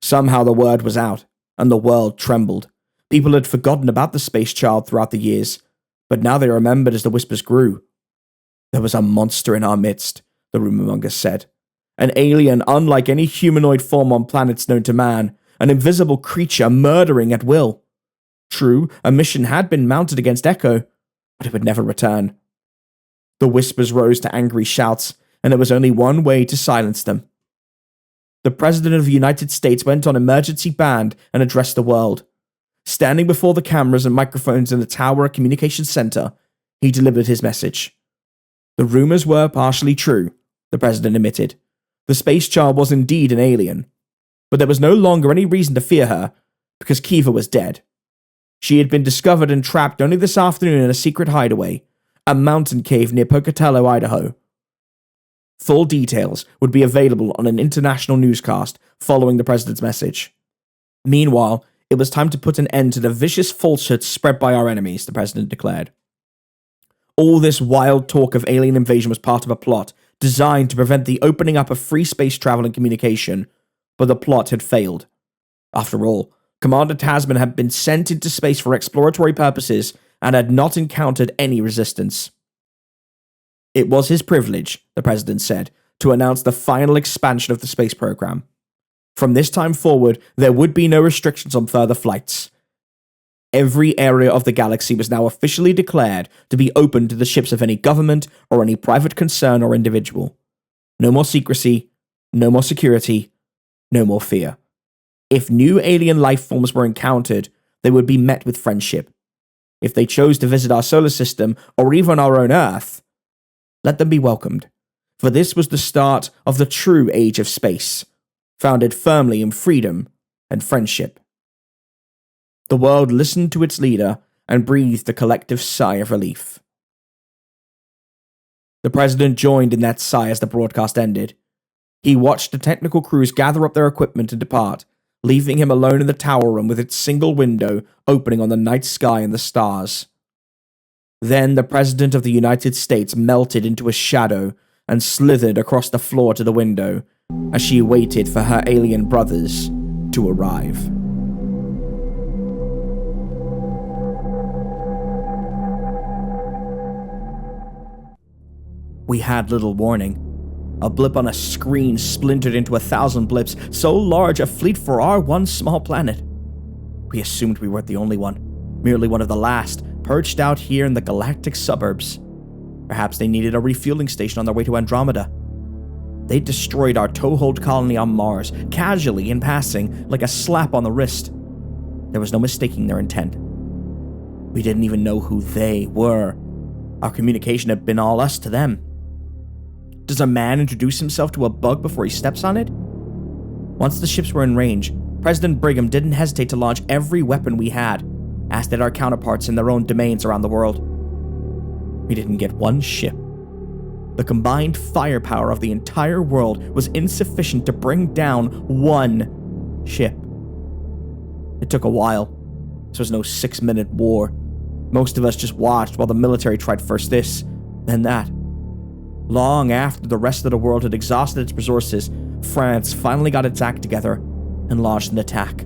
[SPEAKER 3] Somehow the word was out, and the world trembled. People had forgotten about the space child throughout the years, but now they remembered as the whispers grew. There was a monster in our midst, the rumormonger said. An alien unlike any humanoid form on planets known to man, an invisible creature murdering at will. True, a mission had been mounted against Echo, but it would never return. The whispers rose to angry shouts, and there was only one way to silence them. The President of the United States went on emergency band and addressed the world. Standing before the cameras and microphones in the Tower Communications Center, he delivered his message. The rumors were partially true, the President admitted. The space child was indeed an alien, but there was no longer any reason to fear her, because Kiva was dead. She had been discovered and trapped only this afternoon in a secret hideaway, a mountain cave near Pocatello, Idaho. Full details would be available on an international newscast following the President's message. Meanwhile, it was time to put an end to the vicious falsehoods spread by our enemies, the President declared. All this wild talk of alien invasion was part of a plot designed to prevent the opening up of free space travel and communication, but the plot had failed. After all, Commander Tasman had been sent into space for exploratory purposes and had not encountered any resistance. It was his privilege, the President said, to announce the final expansion of the space program. From this time forward, there would be no restrictions on further flights. Every area of the galaxy was now officially declared to be open to the ships of any government or any private concern or individual. No more secrecy, no more security, no more fear. If new alien life forms were encountered, they would be met with friendship. If they chose to visit our solar system or even our own Earth, let them be welcomed, for this was the start of the true age of space, founded firmly in freedom and friendship. The world listened to its leader and breathed a collective sigh of relief. The President joined in that sigh as the broadcast ended. He watched the technical crews gather up their equipment and depart, leaving him alone in the tower room with its single window opening on the night sky and the stars. Then the President of the United States melted into a shadow and slithered across the floor to the window as she waited for her alien brothers to arrive. We had little warning. A blip on a screen splintered into 1,000 blips, so large a fleet for our one small planet. We assumed we weren't the only one, merely one of the last, perched out here in the galactic suburbs. Perhaps they needed a refueling station on their way to Andromeda. They destroyed our toehold colony on Mars, casually in passing, like a slap on the wrist. There was no mistaking their intent. We didn't even know who they were. Our communication had been all us to them. Does a man introduce himself to a bug before he steps on it? Once the ships were in range, President Brigham didn't hesitate to launch every weapon we had, as did our counterparts in their own domains around the world. We didn't get one ship. The combined firepower of the entire world was insufficient to bring down one ship. It took a while. This was no 6-minute war. Most of us just watched while the military tried first this, then that. Long after the rest of the world had exhausted its resources, France finally got its act together and launched an attack.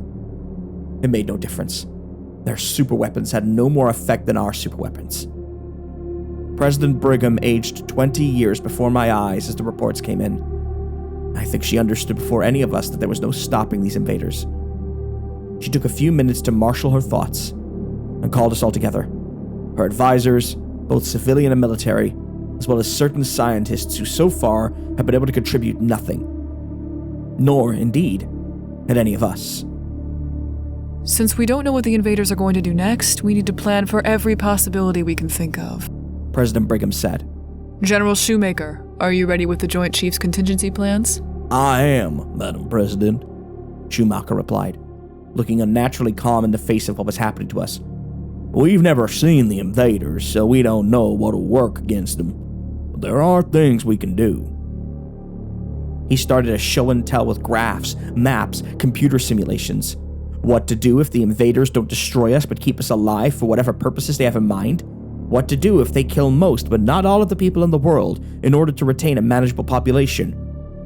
[SPEAKER 3] It made no difference. Their superweapons had no more effect than our superweapons. President Brigham aged 20 years before my eyes as the reports came in. I think she understood before any of us that there was no stopping these invaders. She took a few minutes to marshal her thoughts and called us all together. Her advisors, both civilian and military, as well as certain scientists who so far have been able to contribute nothing. Nor, indeed, had any of us.
[SPEAKER 5] Since we don't know what the invaders are going to do next, we need to plan for every possibility we can think of,
[SPEAKER 3] President Brigham said.
[SPEAKER 5] General Shoemaker, are you ready with the Joint Chiefs contingency plans?
[SPEAKER 3] I am, Madam President, Schumacher replied, looking unnaturally calm in the face of what was happening to us. We've never seen the invaders, so we don't know what'll work against them. But there are things we can do. He started a show and tell with graphs, maps, computer simulations. What to do if the invaders don't destroy us but keep us alive for whatever purposes they have in mind. What to do if they kill most but not all of the people in the world in order to retain a manageable population.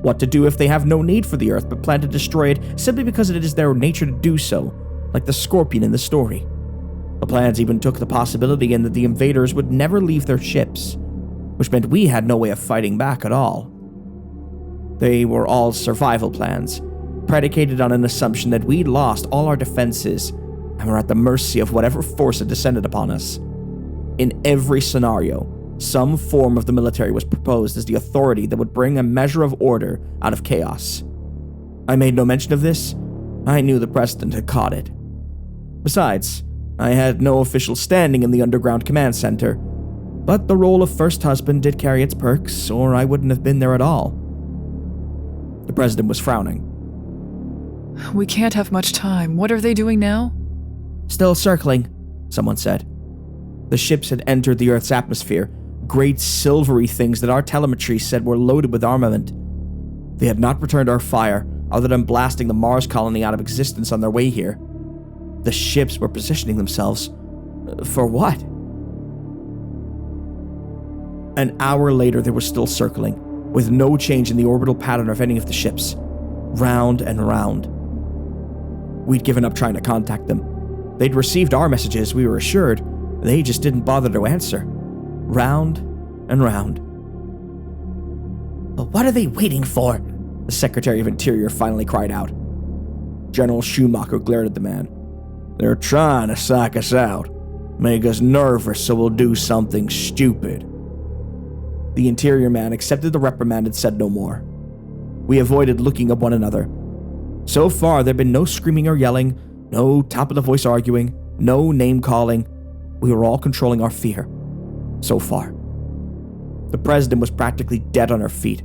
[SPEAKER 3] What to do if they have no need for the Earth but plan to destroy it simply because it is their nature to do so, like the scorpion in the story. The plans even took the possibility in that the invaders would never leave their ships, which meant we had no way of fighting back at all. They were all survival plans, predicated on an assumption that we'd lost all our defenses and were at the mercy of whatever force had descended upon us. In every scenario, some form of the military was proposed as the authority that would bring a measure of order out of chaos. I made no mention of this. I knew the president had caught it. Besides, I had no official standing in the underground command center, but the role of first husband did carry its perks, or I wouldn't have been there at all. The president was frowning.
[SPEAKER 5] We can't have much time. What are they doing now?
[SPEAKER 3] Still circling, someone said. The ships had entered the Earth's atmosphere, great silvery things that our telemetry said were loaded with armament. They had not returned our fire, other than blasting the Mars colony out of existence on their way here. The ships were positioning themselves. For what? An hour later, they were still circling, with no change in the orbital pattern of any of the ships. Round and round. We'd given up trying to contact them. They'd received our messages, we were assured. They just didn't bother to answer. Round and round.
[SPEAKER 4] But what are they waiting for?
[SPEAKER 3] The Secretary of Interior finally cried out. General Schumacher glared at the man. They're trying to psych us out. Make us nervous so we'll do something stupid. The Interior man accepted the reprimand and said no more. We avoided looking at one another. So far, there'd been no screaming or yelling, no top-of-the-voice arguing, no name-calling. We were all controlling our fear. So far. The president was practically dead on her feet.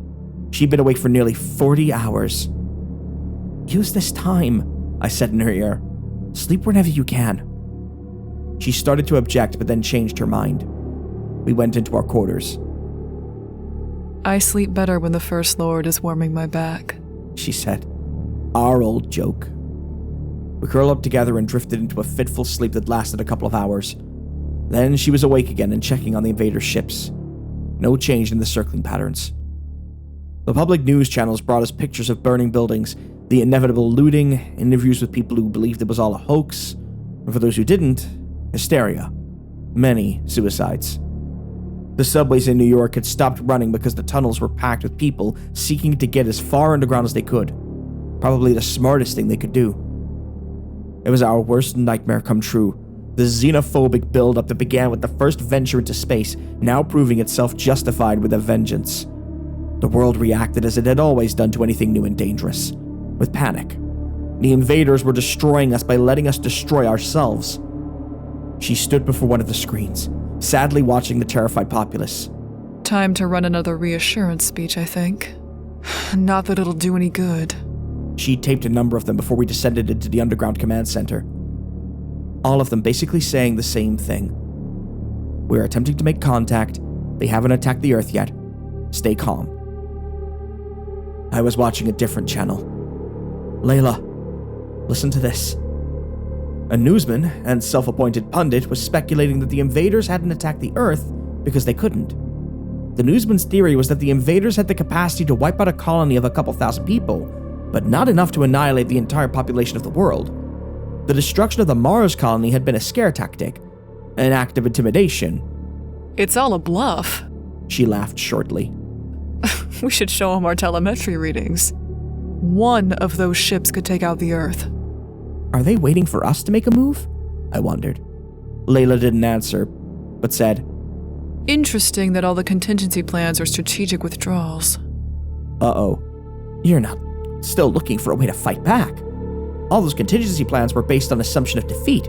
[SPEAKER 3] She'd been awake for nearly 40 hours. Use this time, I said in her ear. Sleep whenever you can. She started to object, but then changed her mind. We went into our quarters.
[SPEAKER 5] I sleep better when the First Lord is warming my back,
[SPEAKER 3] she said. Our old joke. We curled up together and drifted into a fitful sleep that lasted a couple of hours. Then she was awake again and checking on the invaders' ships. No change in the circling patterns. The public news channels brought us pictures of burning buildings, the inevitable looting, interviews with people who believed it was all a hoax, and for those who didn't, hysteria. Many suicides. The subways in New York had stopped running because the tunnels were packed with people seeking to get as far underground as they could. Probably the smartest thing they could do. It was our worst nightmare come true. The xenophobic buildup that began with the first venture into space, now proving itself justified with a vengeance. The world reacted as it had always done to anything new and dangerous, with panic. The invaders were destroying us by letting us destroy ourselves. She stood before one of the screens, sadly watching the terrified populace.
[SPEAKER 5] Time to run another reassurance speech, I think. Not that it'll do any good.
[SPEAKER 3] She taped a number of them before we descended into the underground command center. All of them basically saying the same thing. We're attempting to make contact. They haven't attacked the Earth yet. Stay calm. I was watching a different channel. Layla, listen to this. A newsman and self-appointed pundit was speculating that the invaders hadn't attacked the Earth because they couldn't. The newsman's theory was that the invaders had the capacity to wipe out a colony of a couple thousand people, but not enough to annihilate the entire population of the world. The destruction of the Mars colony had been a scare tactic, an act of intimidation.
[SPEAKER 5] It's all a bluff.
[SPEAKER 3] She laughed shortly.
[SPEAKER 5] We should show him our telemetry readings. One of those ships could take out the Earth.
[SPEAKER 3] Are they waiting for us to make a move? I wondered. Layla didn't answer, but said,
[SPEAKER 5] Interesting that all the contingency plans are strategic withdrawals.
[SPEAKER 3] Uh-oh. You're not still looking for a way to fight back. All those contingency plans were based on assumption of defeat.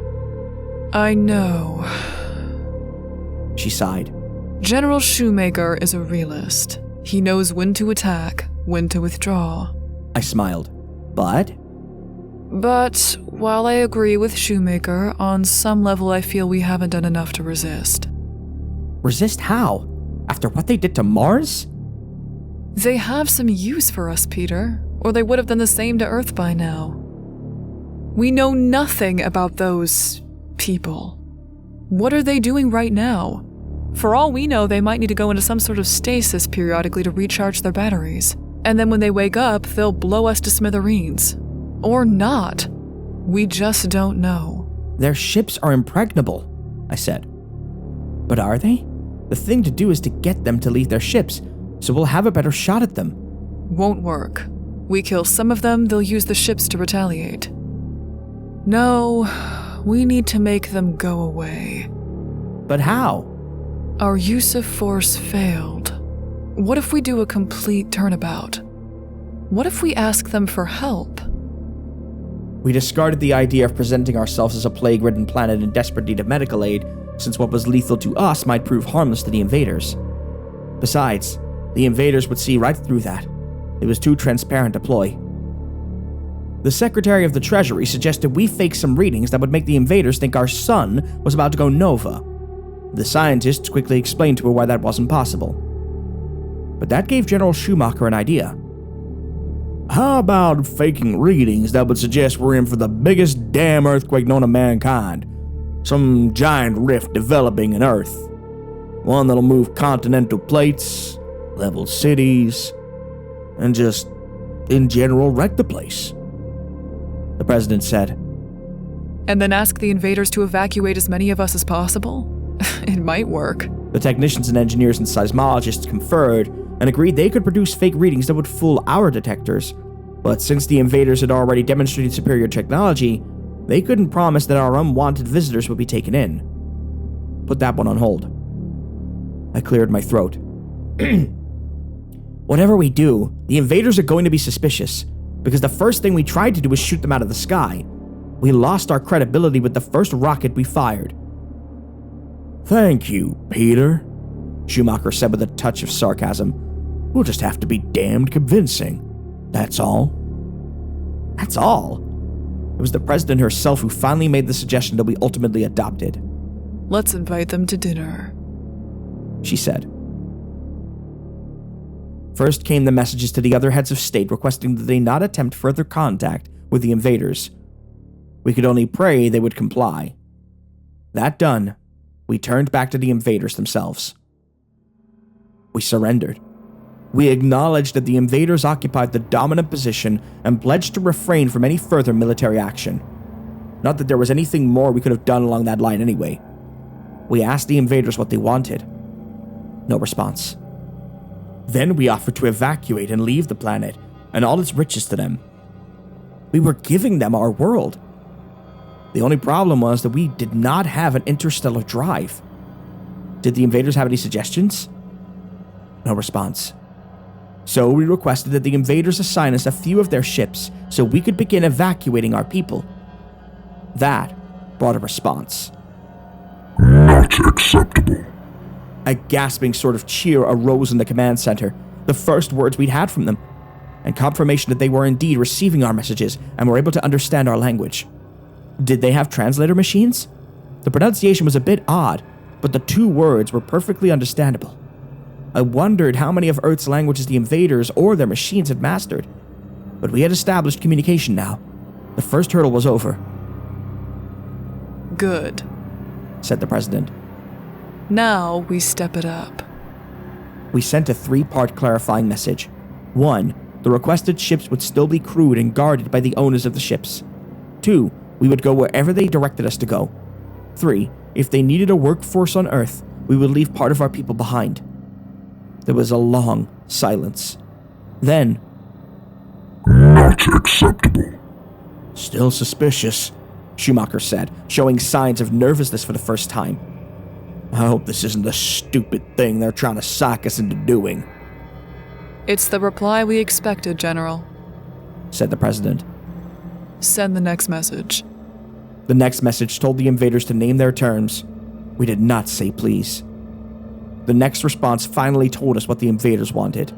[SPEAKER 5] I know.
[SPEAKER 3] She sighed.
[SPEAKER 5] General Shoemaker is a realist. He knows when to attack, when to withdraw.
[SPEAKER 3] I smiled. But
[SPEAKER 5] while I agree with Shoemaker, on some level I feel we haven't done enough to resist.
[SPEAKER 3] Resist how? After what they did to Mars?
[SPEAKER 5] They have some use for us, Peter, or they would have done the same to Earth by now. We know nothing about those people. What are they doing right now? For all we know, they might need to go into some sort of stasis periodically to recharge their batteries. And then when they wake up, they'll blow us to smithereens. Or not. We just don't know.
[SPEAKER 3] Their ships are impregnable, I said. But are they? The thing to do is to get them to leave their ships, so we'll have a better shot at them.
[SPEAKER 5] Won't work. We kill some of them, they'll use the ships to retaliate. No, we need to make them go away.
[SPEAKER 4] But how?
[SPEAKER 5] Our use of force failed. What if we do a complete turnabout? What if we ask them for help?
[SPEAKER 4] We discarded the idea of presenting ourselves as a plague-ridden planet in desperate need of medical aid, since what was lethal to us might prove harmless to the invaders. Besides, the invaders would see right through that. It was too transparent a ploy. The Secretary of the Treasury suggested we fake some readings that would make the invaders think our sun was about to go nova. The scientists quickly explained to her why that wasn't possible. But that gave General Schumacher an idea.
[SPEAKER 3] How about faking readings that would suggest we're in for the biggest damn earthquake known to mankind? Some giant rift developing in Earth. One that'll move continental plates, level cities, and just, in general, wreck the place.
[SPEAKER 4] The president said.
[SPEAKER 5] And then ask the invaders to evacuate as many of us as possible? It might work.
[SPEAKER 4] The technicians and engineers and seismologists conferred and agreed they could produce fake readings that would fool our detectors, but since the invaders had already demonstrated superior technology, they couldn't promise that our unwanted visitors would be taken in. Put that one on hold. I cleared my throat. Whatever we do, the invaders are going to be suspicious, because the first thing we tried to do was shoot them out of the sky. We lost our credibility with the first rocket we fired.
[SPEAKER 3] Thank you, Peter, Schumacher said with a touch of sarcasm. We'll just have to be damned convincing. That's all.
[SPEAKER 4] That's all? It was the president herself who finally made the suggestion that we ultimately adopted.
[SPEAKER 5] Let's invite them to dinner,
[SPEAKER 4] she said. First came the messages to the other heads of state requesting that they not attempt further contact with the invaders. We could only pray they would comply. That done, we turned back to the invaders themselves. We surrendered. We acknowledged that the invaders occupied the dominant position and pledged to refrain from any further military action. Not that there was anything more we could have done along that line anyway. We asked the invaders what they wanted. No response. Then we offered to evacuate and leave the planet and all its riches to them. We were giving them our world. The only problem was that we did not have an interstellar drive. Did the invaders have any suggestions? No response. So we requested that the invaders assign us a few of their ships so we could begin evacuating our people. That brought a response.
[SPEAKER 6] Not acceptable.
[SPEAKER 4] A gasping sort of cheer arose in the command center, the first words we'd had from them, and confirmation that they were indeed receiving our messages and were able to understand our language. Did they have translator machines? The pronunciation was a bit odd, but the two words were perfectly understandable. I wondered how many of Earth's languages the invaders or their machines had mastered, but we had established communication now. The first hurdle was over.
[SPEAKER 5] Good,
[SPEAKER 4] said the president.
[SPEAKER 5] Now we step it up.
[SPEAKER 4] We sent a 3-part clarifying message. 1, the requested ships would still be crewed and guarded by the owners of the ships. 2, we would go wherever they directed us to go. 3, if they needed a workforce on Earth, we would leave part of our people behind. There was a long silence. Then,
[SPEAKER 6] not acceptable.
[SPEAKER 3] Still suspicious,
[SPEAKER 4] Schumacher said, showing signs of nervousness for the first time.
[SPEAKER 3] I hope this isn't the stupid thing they're trying to psych us into doing.
[SPEAKER 5] It's the reply we expected, General,
[SPEAKER 4] said the president.
[SPEAKER 5] Send the next message.
[SPEAKER 4] The next message told the invaders to name their terms. We did not say please. The next response finally told us what the invaders wanted.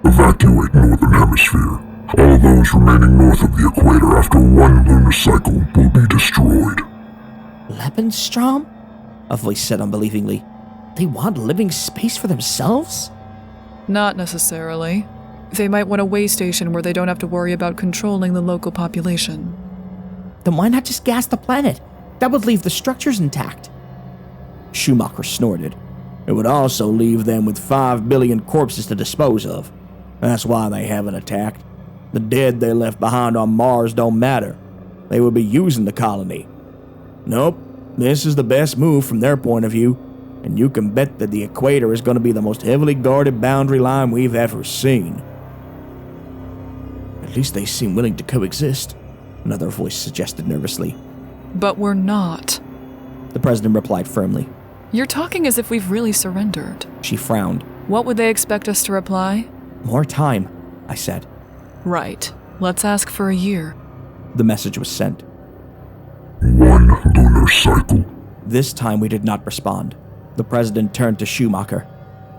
[SPEAKER 6] Evacuate Northern Hemisphere. All those remaining north of the equator after one lunar cycle will be destroyed.
[SPEAKER 4] Lebensstrom? A voice said unbelievingly. They want living space for themselves?
[SPEAKER 5] Not necessarily. They might want a way station where they don't have to worry about controlling the local population.
[SPEAKER 4] Then why not just gas the planet? That would leave the structures intact. Schumacher snorted.
[SPEAKER 3] It would also leave them with 5 billion corpses to dispose of. That's why they haven't attacked. The dead they left behind on Mars don't matter. They would be using the colony. Nope, this is the best move from their point of view. And you can bet that the equator is going to be the most heavily guarded boundary line we've ever seen. At least they seem willing to coexist, another voice suggested nervously.
[SPEAKER 5] But we're not.
[SPEAKER 3] The president replied firmly.
[SPEAKER 5] You're talking as if we've really surrendered.
[SPEAKER 3] She frowned.
[SPEAKER 5] What would they expect us to reply?
[SPEAKER 3] More time, I said.
[SPEAKER 5] Right. Let's ask for a year.
[SPEAKER 3] The message was sent.
[SPEAKER 6] 1 lunar cycle.
[SPEAKER 3] This time we did not respond. The president turned to Schumacher.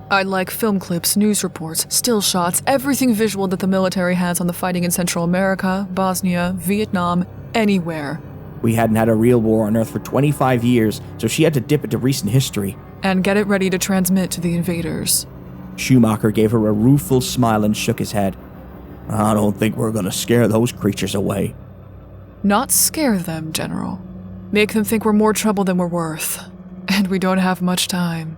[SPEAKER 5] I'd like film clips, news reports, still shots, everything visual that the military has on the fighting in Central America, Bosnia, Vietnam, anywhere.
[SPEAKER 3] We hadn't had a real war on Earth for 25 years, so she had to dip into recent history.
[SPEAKER 5] And get it ready to transmit to the invaders.
[SPEAKER 3] Schumacher gave her a rueful smile and shook his head. I don't think we're gonna scare those creatures away.
[SPEAKER 5] Not scare them, General. Make them think we're more trouble than we're worth. And we don't have much time.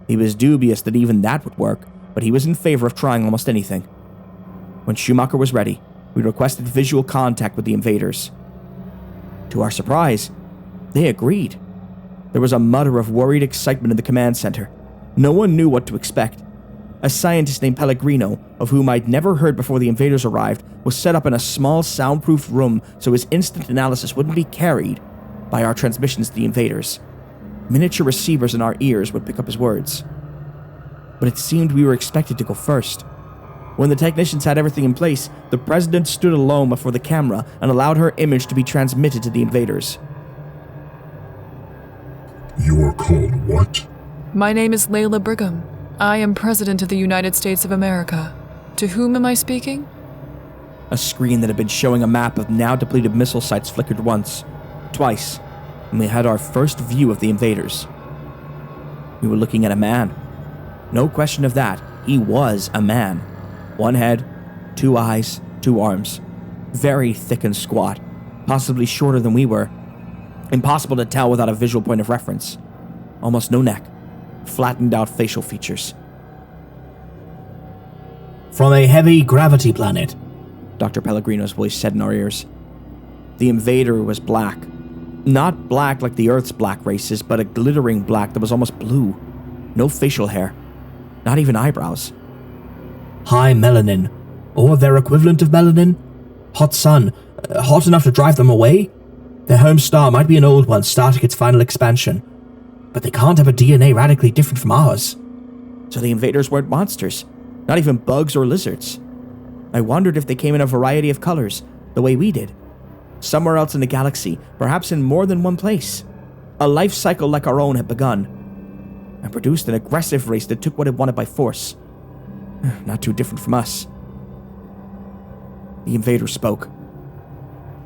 [SPEAKER 3] He was dubious that even that would work, but he was in favor of trying almost anything. When Schumacher was ready, we requested visual contact with the invaders. To our surprise, they agreed. There was a mutter of worried excitement in the command center. No one knew what to expect. A scientist named Pellegrino, of whom I'd never heard before the invaders arrived, was set up in a small soundproof room so his instant analysis wouldn't be carried by our transmissions to the invaders. Miniature receivers in our ears would pick up his words. But it seemed we were expected to go first. When the technicians had everything in place, the president stood alone before the camera and allowed her image to be transmitted to the invaders.
[SPEAKER 6] You are called what?
[SPEAKER 5] My name is Layla Brigham. I am President of the United States of America. To whom am I speaking?
[SPEAKER 3] A screen that had been showing a map of now depleted missile sites flickered once, twice, and we had our first view of the invaders. We were looking at a man. No question of that, he was a man. 1 head, 2 eyes, 2 arms. Very thick and squat, possibly shorter than we were. Impossible to tell without a visual point of reference. Almost no neck, flattened out facial features.
[SPEAKER 4] From a heavy gravity planet,
[SPEAKER 3] Dr. Pellegrino's voice said in our ears. The invader was black. Not black like the Earth's black races, but a glittering black that was almost blue. No facial hair. Not even eyebrows.
[SPEAKER 4] high melanin, or their equivalent of melanin. Hot sun, hot enough to drive them away? Their home star might be an old one starting its final expansion, but they can't have a DNA radically different from ours.
[SPEAKER 3] So the invaders weren't monsters, not even bugs or lizards. I wondered if they came in a variety of colors, the way we did. Somewhere else in the galaxy, perhaps in more than one place. A life cycle like our own had begun, and produced an aggressive race that took what it wanted by force. Not too different from us. The invader spoke.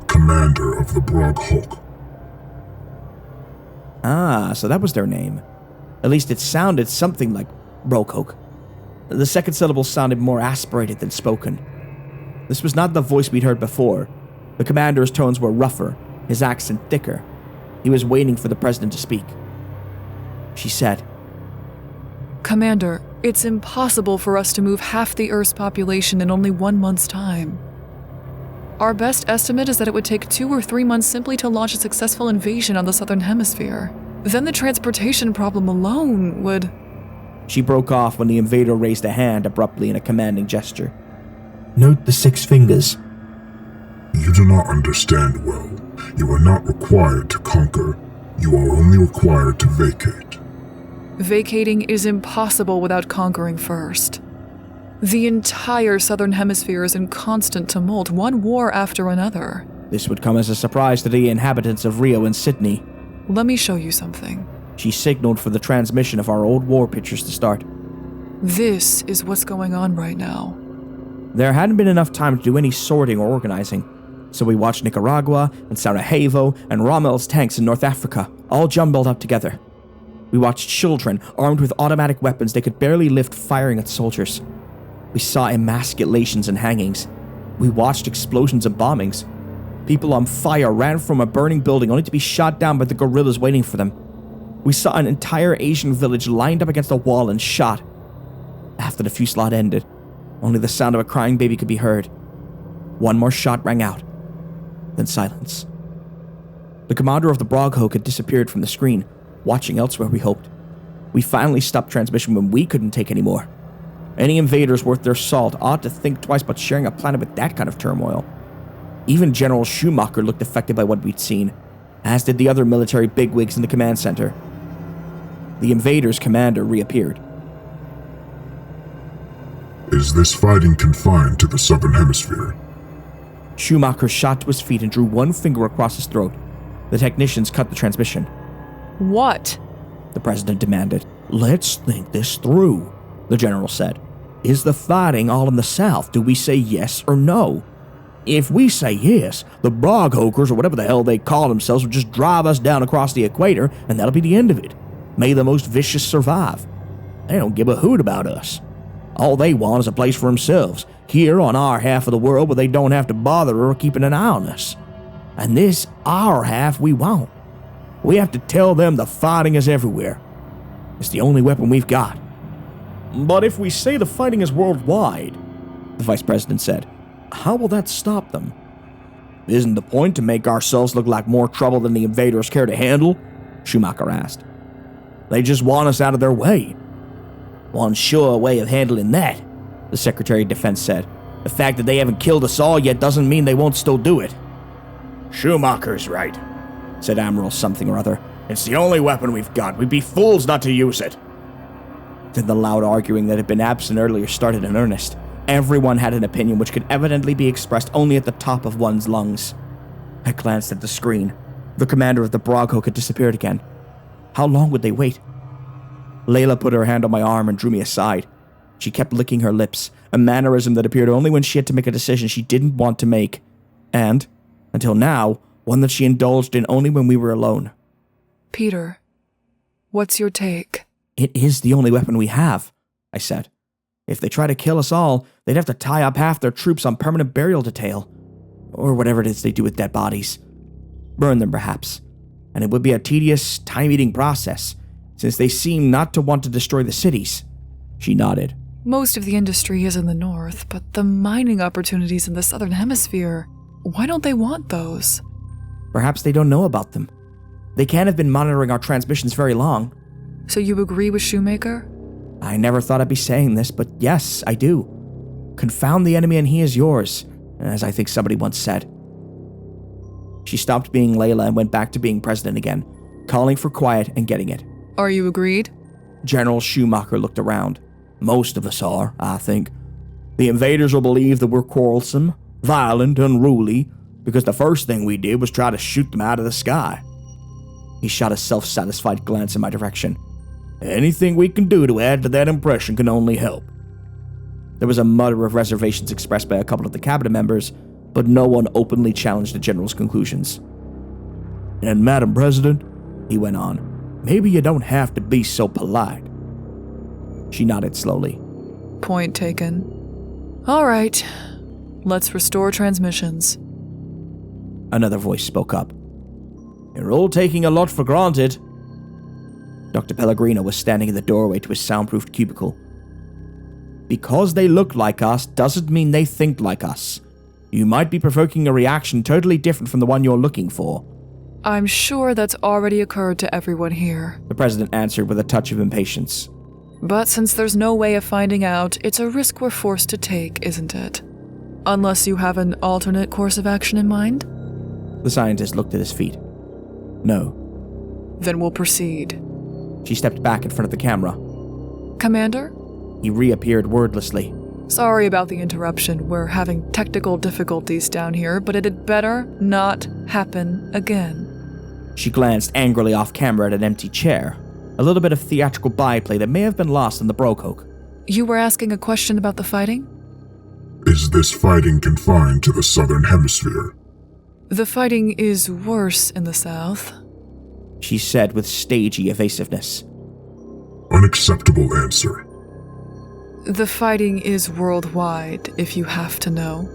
[SPEAKER 6] Commander of the Brog Hulk.
[SPEAKER 3] Ah, so that was their name. At least it sounded something like Brokok. The second syllable sounded more aspirated than spoken. This was not the voice we'd heard before. The commander's tones were rougher, his accent thicker. He was waiting for the president to speak. She said,
[SPEAKER 5] Commander, it's impossible for us to move half the Earth's population in only 1 month's time. Our best estimate is that it would take 2 or 3 months simply to launch a successful invasion on the southern hemisphere. Then the transportation problem alone would...
[SPEAKER 3] She broke off when the invader raised a hand abruptly in a commanding gesture.
[SPEAKER 4] Note the 6 fingers.
[SPEAKER 6] You do not understand well. You are not required to conquer. You are only required to vacate.
[SPEAKER 5] Vacating is impossible without conquering first. The entire southern hemisphere is in constant tumult, one war after another.
[SPEAKER 3] This would come as a surprise to the inhabitants of Rio and Sydney.
[SPEAKER 5] Let me show you something.
[SPEAKER 3] She signaled for the transmission of our old war pictures to start.
[SPEAKER 5] This is what's going on right now.
[SPEAKER 3] There hadn't been enough time to do any sorting or organizing, so we watched Nicaragua and Sarajevo and Rommel's tanks in North Africa, all jumbled up together. We watched children armed with automatic weapons they could barely lift firing at soldiers. We saw emasculations and hangings. We watched explosions and bombings. People on fire ran from a burning building only to be shot down by the guerrillas waiting for them. We saw an entire Asian village lined up against a wall and shot. After the fusillade ended, only the sound of a crying baby could be heard. One more shot rang out, then silence. The commander of the Brog Hulk had disappeared from the screen, watching elsewhere, we hoped. We finally stopped transmission when we couldn't take any more. Any invaders worth their salt ought to think twice about sharing a planet with that kind of turmoil. Even General Schumacher looked affected by what we'd seen, as did the other military bigwigs in the command center. The invaders' commander reappeared.
[SPEAKER 6] Is this fighting confined to the Southern Hemisphere?
[SPEAKER 3] Schumacher shot to his feet and drew one finger across his throat. The technicians cut the transmission.
[SPEAKER 5] What?
[SPEAKER 3] The president demanded. Let's think this through, the general said. Is the fighting all in the south? Do we say yes or no? If we say yes, the Broghokers, or whatever the hell they call themselves, will just drive us down across the equator, and that'll be the end of it. May the most vicious survive. They don't give a hoot about us. All they want is a place for themselves, here on our half of the world where they don't have to bother or keeping an eye on us. And this, our half, we won't. We have to tell them the fighting is everywhere. It's the only weapon we've got. But if we say the fighting is worldwide, the vice president said, how will that stop them? Isn't the point to make ourselves look like more trouble than the invaders care to handle? Schumacher asked. They just want us out of their way. One sure way of handling that, the Secretary of Defense said. The fact that they haven't killed us all yet doesn't mean they won't still do it. Schumacher's right, said Admiral something or other. It's the only weapon we've got. We'd be fools not to use it. Then the loud arguing that had been absent earlier started in earnest. Everyone had an opinion which could evidently be expressed only at the top of one's lungs. I glanced at the screen. The commander of the Broghok had disappeared again. How long would they wait? Layla put her hand on my arm and drew me aside. She kept licking her lips, a mannerism that appeared only when she had to make a decision she didn't want to make, and, until now, one that she indulged in only when we were alone.
[SPEAKER 5] Peter, what's your take?
[SPEAKER 3] It is the only weapon we have, I said. If they try to kill us all, they'd have to tie up half their troops on permanent burial detail. Or whatever it is they do with dead bodies. Burn them, perhaps. And it would be a tedious, time-eating process, since they seem not to want to destroy the cities. She nodded.
[SPEAKER 5] Most of the industry is in the north, but the mining opportunities in the southern hemisphere, why don't they want those?
[SPEAKER 3] Perhaps they don't know about them. They can't have been monitoring our transmissions very long.
[SPEAKER 5] So you agree with Shoemaker?
[SPEAKER 3] I never thought I'd be saying this, but yes, I do. Confound the enemy and he is yours, as I think somebody once said. She stopped being Layla and went back to being president again, calling for quiet and getting it.
[SPEAKER 5] Are you agreed?
[SPEAKER 3] General Schumacher looked around. Most of us are, I think. The invaders will believe that we're quarrelsome, violent, unruly, because the first thing we did was try to shoot them out of the sky. He shot a self-satisfied glance in my direction. Anything we can do to add to that impression can only help. There was a mutter of reservations expressed by a couple of the cabinet members, but no one openly challenged the general's conclusions. And Madam President, he went on, maybe you don't have to be so polite. She nodded slowly.
[SPEAKER 5] Point taken. All right, let's restore transmissions.
[SPEAKER 3] Another voice spoke up. You're all taking a lot for granted. Dr. Pellegrino was standing in the doorway to his soundproofed cubicle. Because they look like us doesn't mean they think like us. You might be provoking a reaction totally different from the one you're looking for.
[SPEAKER 5] I'm sure that's already occurred to everyone here,
[SPEAKER 3] the president answered with a touch of impatience.
[SPEAKER 5] But since there's no way of finding out, it's a risk we're forced to take, isn't it? Unless you have an alternate course of action in mind?
[SPEAKER 3] The scientist looked at his feet. No.
[SPEAKER 5] Then we'll proceed.
[SPEAKER 3] She stepped back in front of the camera.
[SPEAKER 5] Commander?
[SPEAKER 3] He reappeared wordlessly.
[SPEAKER 5] Sorry about the interruption. We're having technical difficulties down here, but it had better not happen again.
[SPEAKER 3] She glanced angrily off camera at an empty chair, a little bit of theatrical byplay that may have been lost in the Broghok.
[SPEAKER 5] You were asking a question about the fighting?
[SPEAKER 6] Is this fighting confined to the Southern Hemisphere?
[SPEAKER 5] The fighting is worse in the south,
[SPEAKER 3] she said with stagey evasiveness.
[SPEAKER 6] Unacceptable answer.
[SPEAKER 5] The fighting is worldwide, if you have to know.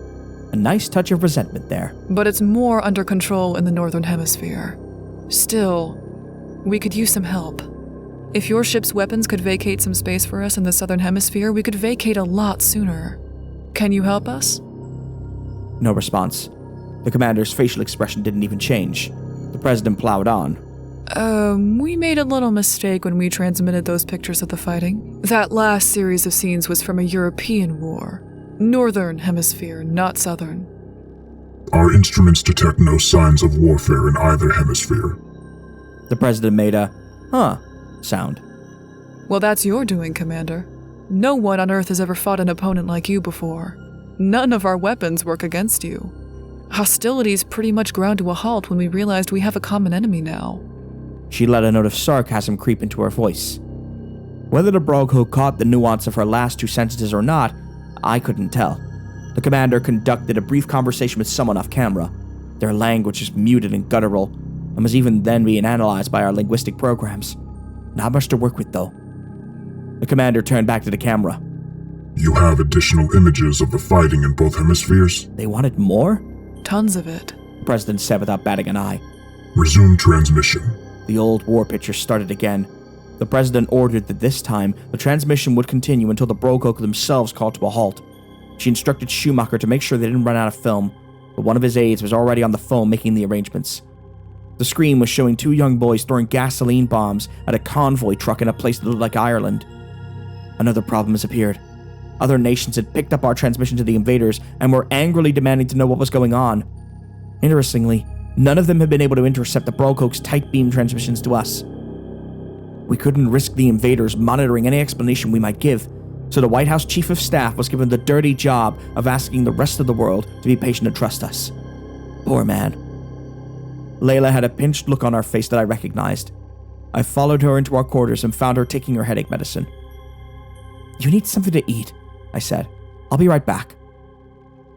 [SPEAKER 3] A nice touch of resentment there.
[SPEAKER 5] But it's more under control in the northern hemisphere. Still, we could use some help. If your ship's weapons could vacate some space for us in the southern hemisphere, we could vacate a lot sooner. Can you help us?
[SPEAKER 3] No response. The commander's facial expression didn't even change. The president plowed on.
[SPEAKER 5] We made a little mistake when we transmitted those pictures of the fighting. That last series of scenes was from a European war. Northern hemisphere, not southern.
[SPEAKER 6] Our instruments detect no signs of warfare in either hemisphere.
[SPEAKER 3] The president made a sound.
[SPEAKER 5] Well, that's your doing, Commander. No one on Earth has ever fought an opponent like you before. None of our weapons work against you. Hostilities pretty much ground to a halt when we realized we have a common enemy now.
[SPEAKER 3] She let a note of sarcasm creep into her voice. Whether the Brogho caught the nuance of her last two sentences or not, I couldn't tell. The commander conducted a brief conversation with someone off camera. Their language is muted and guttural, and was even then being analyzed by our linguistic programs. Not much to work with, though. The commander turned back to the camera.
[SPEAKER 6] You have additional images of the fighting in both hemispheres?
[SPEAKER 3] They wanted more?
[SPEAKER 5] Tons of it.
[SPEAKER 3] The president said without batting an eye.
[SPEAKER 6] Resume transmission.
[SPEAKER 3] The old war picture started again. The president ordered that this time, the transmission would continue until the Brogho themselves called to a halt. She instructed Schumacher to make sure they didn't run out of film, but one of his aides was already on the phone making the arrangements. The screen was showing two young boys throwing gasoline bombs at a convoy truck in a place that looked like Ireland. Another problem has appeared. Other nations had picked up our transmission to the invaders and were angrily demanding to know what was going on. Interestingly, none of them had been able to intercept the Brogho's tight beam transmissions to us. We couldn't risk the invaders monitoring any explanation we might give, so the White House Chief of Staff was given the dirty job of asking the rest of the world to be patient and trust us. Poor man. Layla had a pinched look on her face that I recognized. I followed her into our quarters and found her taking her headache medicine. "You need something to eat," I said. "I'll be right back."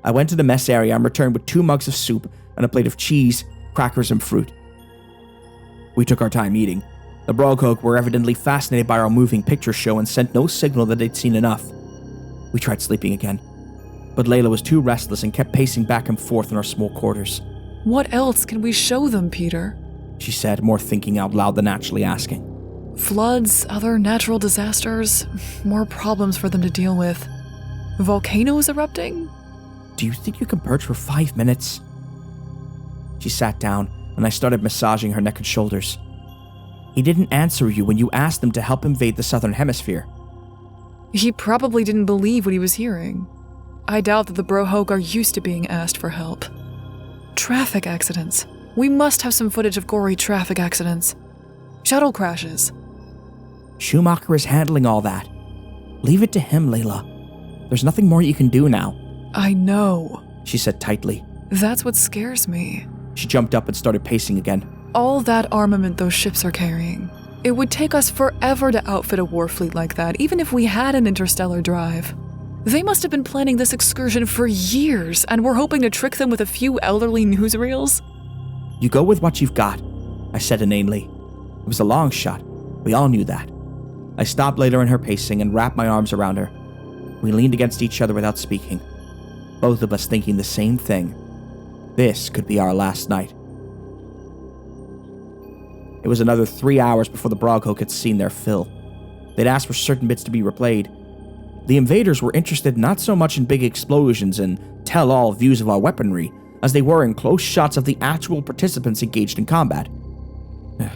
[SPEAKER 3] I went to the mess area and returned with 2 mugs of soup and a plate of cheese, crackers, and fruit. We took our time eating. The Brogho were evidently fascinated by our moving picture show and sent no signal that they'd seen enough. We tried sleeping again, but Layla was too restless and kept pacing back and forth in our small quarters.
[SPEAKER 5] What else can we show them, Peter?
[SPEAKER 3] She said, more thinking out loud than actually asking.
[SPEAKER 5] Floods, other natural disasters, more problems for them to deal with. Volcanoes erupting?
[SPEAKER 3] Do you think you can perch for 5 minutes? She sat down, and I started massaging her neck and shoulders. He didn't answer you when you asked him to help invade the southern hemisphere.
[SPEAKER 5] He probably didn't believe what he was hearing. I doubt that the Brogho are used to being asked for help. Traffic accidents. We must have some footage of gory traffic accidents. Shuttle crashes.
[SPEAKER 3] Schumacher is handling all that. Leave it to him, Layla. There's nothing more you can do now.
[SPEAKER 5] I know,
[SPEAKER 3] she said tightly.
[SPEAKER 5] That's what scares me.
[SPEAKER 3] She jumped up and started pacing again.
[SPEAKER 5] All that armament those ships are carrying. It would take us forever to outfit a war fleet like that, even if we had an interstellar drive. They must have been planning this excursion for years, and we're hoping to trick them with a few elderly newsreels.
[SPEAKER 3] You go with what you've got, I said inanely. It was a long shot. We all knew that. I stopped later in her pacing and wrapped my arms around her. We leaned against each other without speaking, both of us thinking the same thing. This could be our last night. It was another 3 hours before the Brogho had seen their fill. They'd asked for certain bits to be replayed. The invaders were interested not so much in big explosions and tell-all views of our weaponry, as they were in close shots of the actual participants engaged in combat.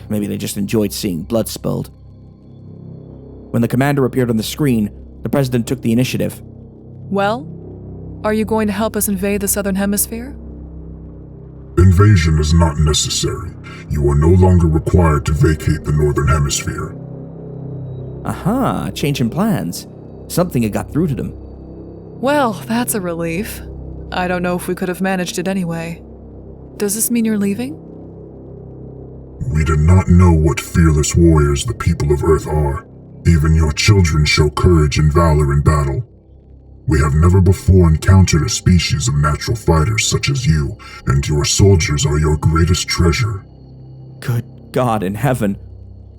[SPEAKER 3] Maybe they just enjoyed seeing blood spilled. When the commander appeared on the screen, the president took the initiative.
[SPEAKER 5] Well, are you going to help us invade the southern hemisphere?
[SPEAKER 6] Invasion is not necessary. You are no longer required to vacate the northern hemisphere.
[SPEAKER 3] Aha, change in plans. Something had got through to them.
[SPEAKER 5] Well, that's a relief. I don't know if we could have managed it anyway. Does this mean you're leaving?
[SPEAKER 6] We do not know what fearless warriors the people of Earth are. Even your children show courage and valor in battle. We have never before encountered a species of natural fighters such as you, and your soldiers are your greatest treasure.
[SPEAKER 3] Good God in heaven.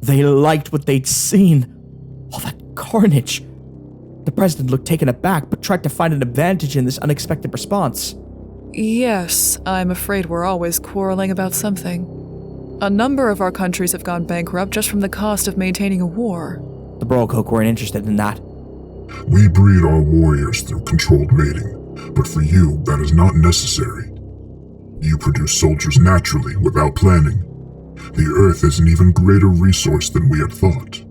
[SPEAKER 3] They liked what they'd seen. All that carnage. The president looked taken aback, but tried to find an advantage in this unexpected response.
[SPEAKER 5] Yes, I'm afraid we're always quarreling about something. A number of our countries have gone bankrupt just from the cost of maintaining a war.
[SPEAKER 3] The Brogho weren't interested in that.
[SPEAKER 6] We breed our warriors through controlled mating, but for you, that is not necessary. You produce soldiers naturally, without planning. The Earth is an even greater resource than we had thought.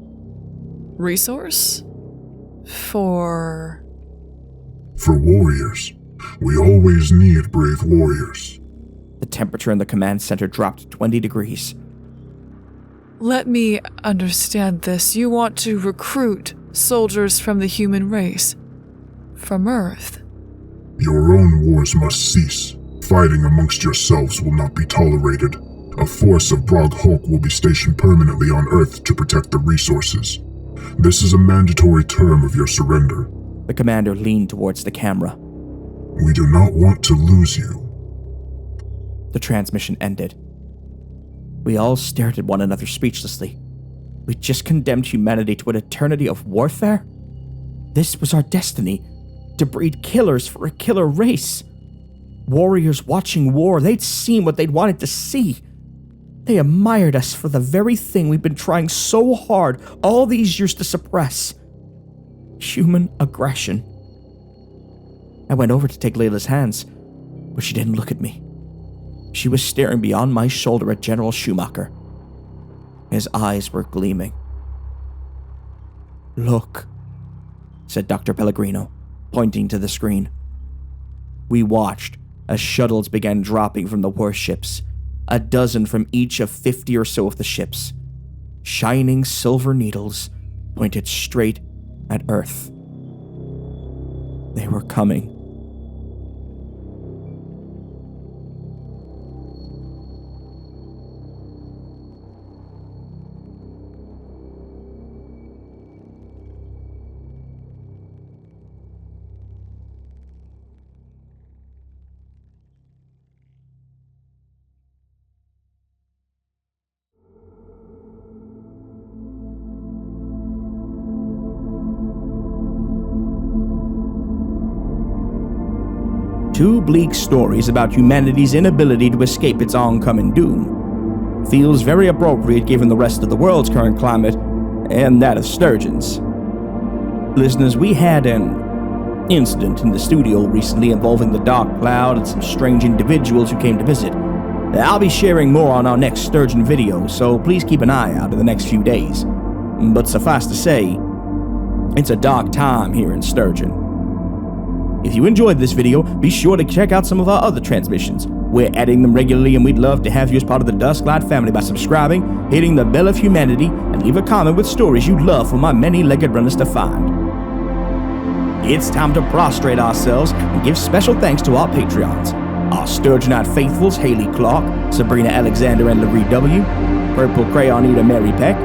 [SPEAKER 5] Resource? For
[SPEAKER 6] warriors. We always need brave warriors.
[SPEAKER 3] The temperature in the command center dropped 20 degrees.
[SPEAKER 5] Let me understand this. You want to recruit soldiers from the human race. From Earth.
[SPEAKER 6] Your own wars must cease. Fighting amongst yourselves will not be tolerated. A force of Brog Hulk will be stationed permanently on Earth to protect the resources. This is a mandatory term of your surrender.
[SPEAKER 3] The commander leaned towards the camera.
[SPEAKER 6] We do not want to lose you.
[SPEAKER 3] The transmission ended. We all stared at one another speechlessly. We just condemned humanity to an eternity of warfare? This was our destiny, to breed killers for a killer race. Warriors watching war, they'd seen what they'd wanted to see. They admired us for the very thing we've been trying so hard all these years to suppress. Human aggression. I went over to take Layla's hands, but she didn't look at me. She was staring beyond my shoulder at General Schumacher. His eyes were gleaming. "Look," said Dr. Pellegrino, pointing to the screen. We watched as shuttles began dropping from the warships, a dozen from each of 50 or so of the ships. Shining silver needles pointed straight at Earth. They were coming. Two bleak stories about humanity's inability to escape its oncoming doom. Feels very appropriate given the rest of the world's current climate and that of sturgeons. Listeners, we had an incident in the studio recently involving the Dark Cloud and some strange individuals who came to visit. I'll be sharing more on our next sturgeon video, so please keep an eye out in the next few days. But suffice to say, it's a dark time here in Sturgeon. If you enjoyed this video, be sure to check out some of our other transmissions. We're adding them regularly, and we'd love to have you as part of the Dusklight family by subscribing, hitting the bell of humanity, and leave a comment with stories you'd love for my many-legged runners to find. It's time to prostrate ourselves and give special thanks to our Patreons. Our Sturgeonite faithfuls, Haley Clark, Sabrina Alexander and Larry W., Purple Crayon Eater Mary Peck,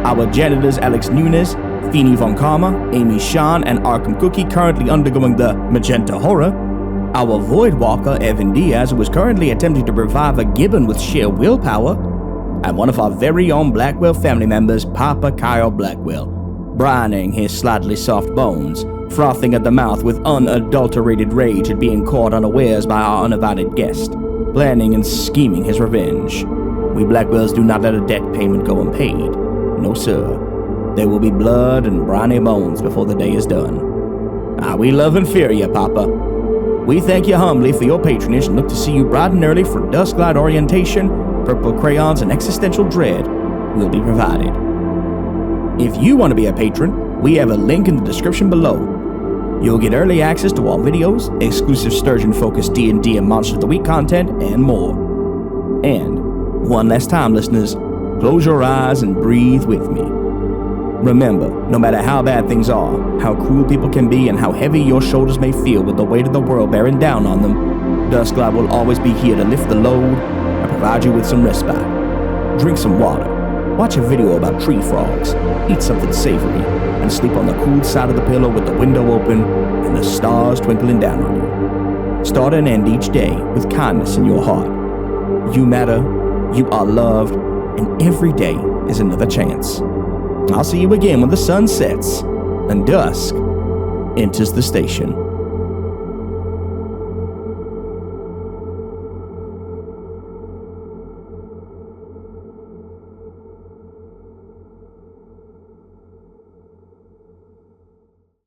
[SPEAKER 3] our janitors Alex Nunes, Feeny Von Karma, Amy Sean, and Arkham Cookie currently undergoing the Magenta Horror, our Void Walker Evan Diaz, who is currently attempting to revive a gibbon with sheer willpower, and one of our very own Blackwell family members, Papa Kyle Blackwell, brining his slightly soft bones, frothing at the mouth with unadulterated rage at being caught unawares by our uninvited guest, planning and scheming his revenge. We Blackwells do not let a debt payment go unpaid. No, sir. There will be blood and briny bones before the day is done. We love and fear you, Papa. We thank you humbly for your patronage and look to see you bright and early for Dusklight orientation, purple crayons, and existential dread will be provided. If you want to be a patron, we have a link in the description below. You'll get early access to all videos, exclusive Sturgeon-focused D&D and Monster of the Week content, and more. And, one last time, listeners, close your eyes and breathe with me. Remember, no matter how bad things are, how cruel people can be, and how heavy your shoulders may feel with the weight of the world bearing down on them, Dusklight will always be here to lift the load and provide you with some respite. Drink some water, watch a video about tree frogs, eat something savory, and sleep on the cool side of the pillow with the window open and the stars twinkling down on you. Start and end each day with kindness in your heart. You matter, you are loved, and every day is another chance. I'll see you again when the sun sets and dusk enters the station.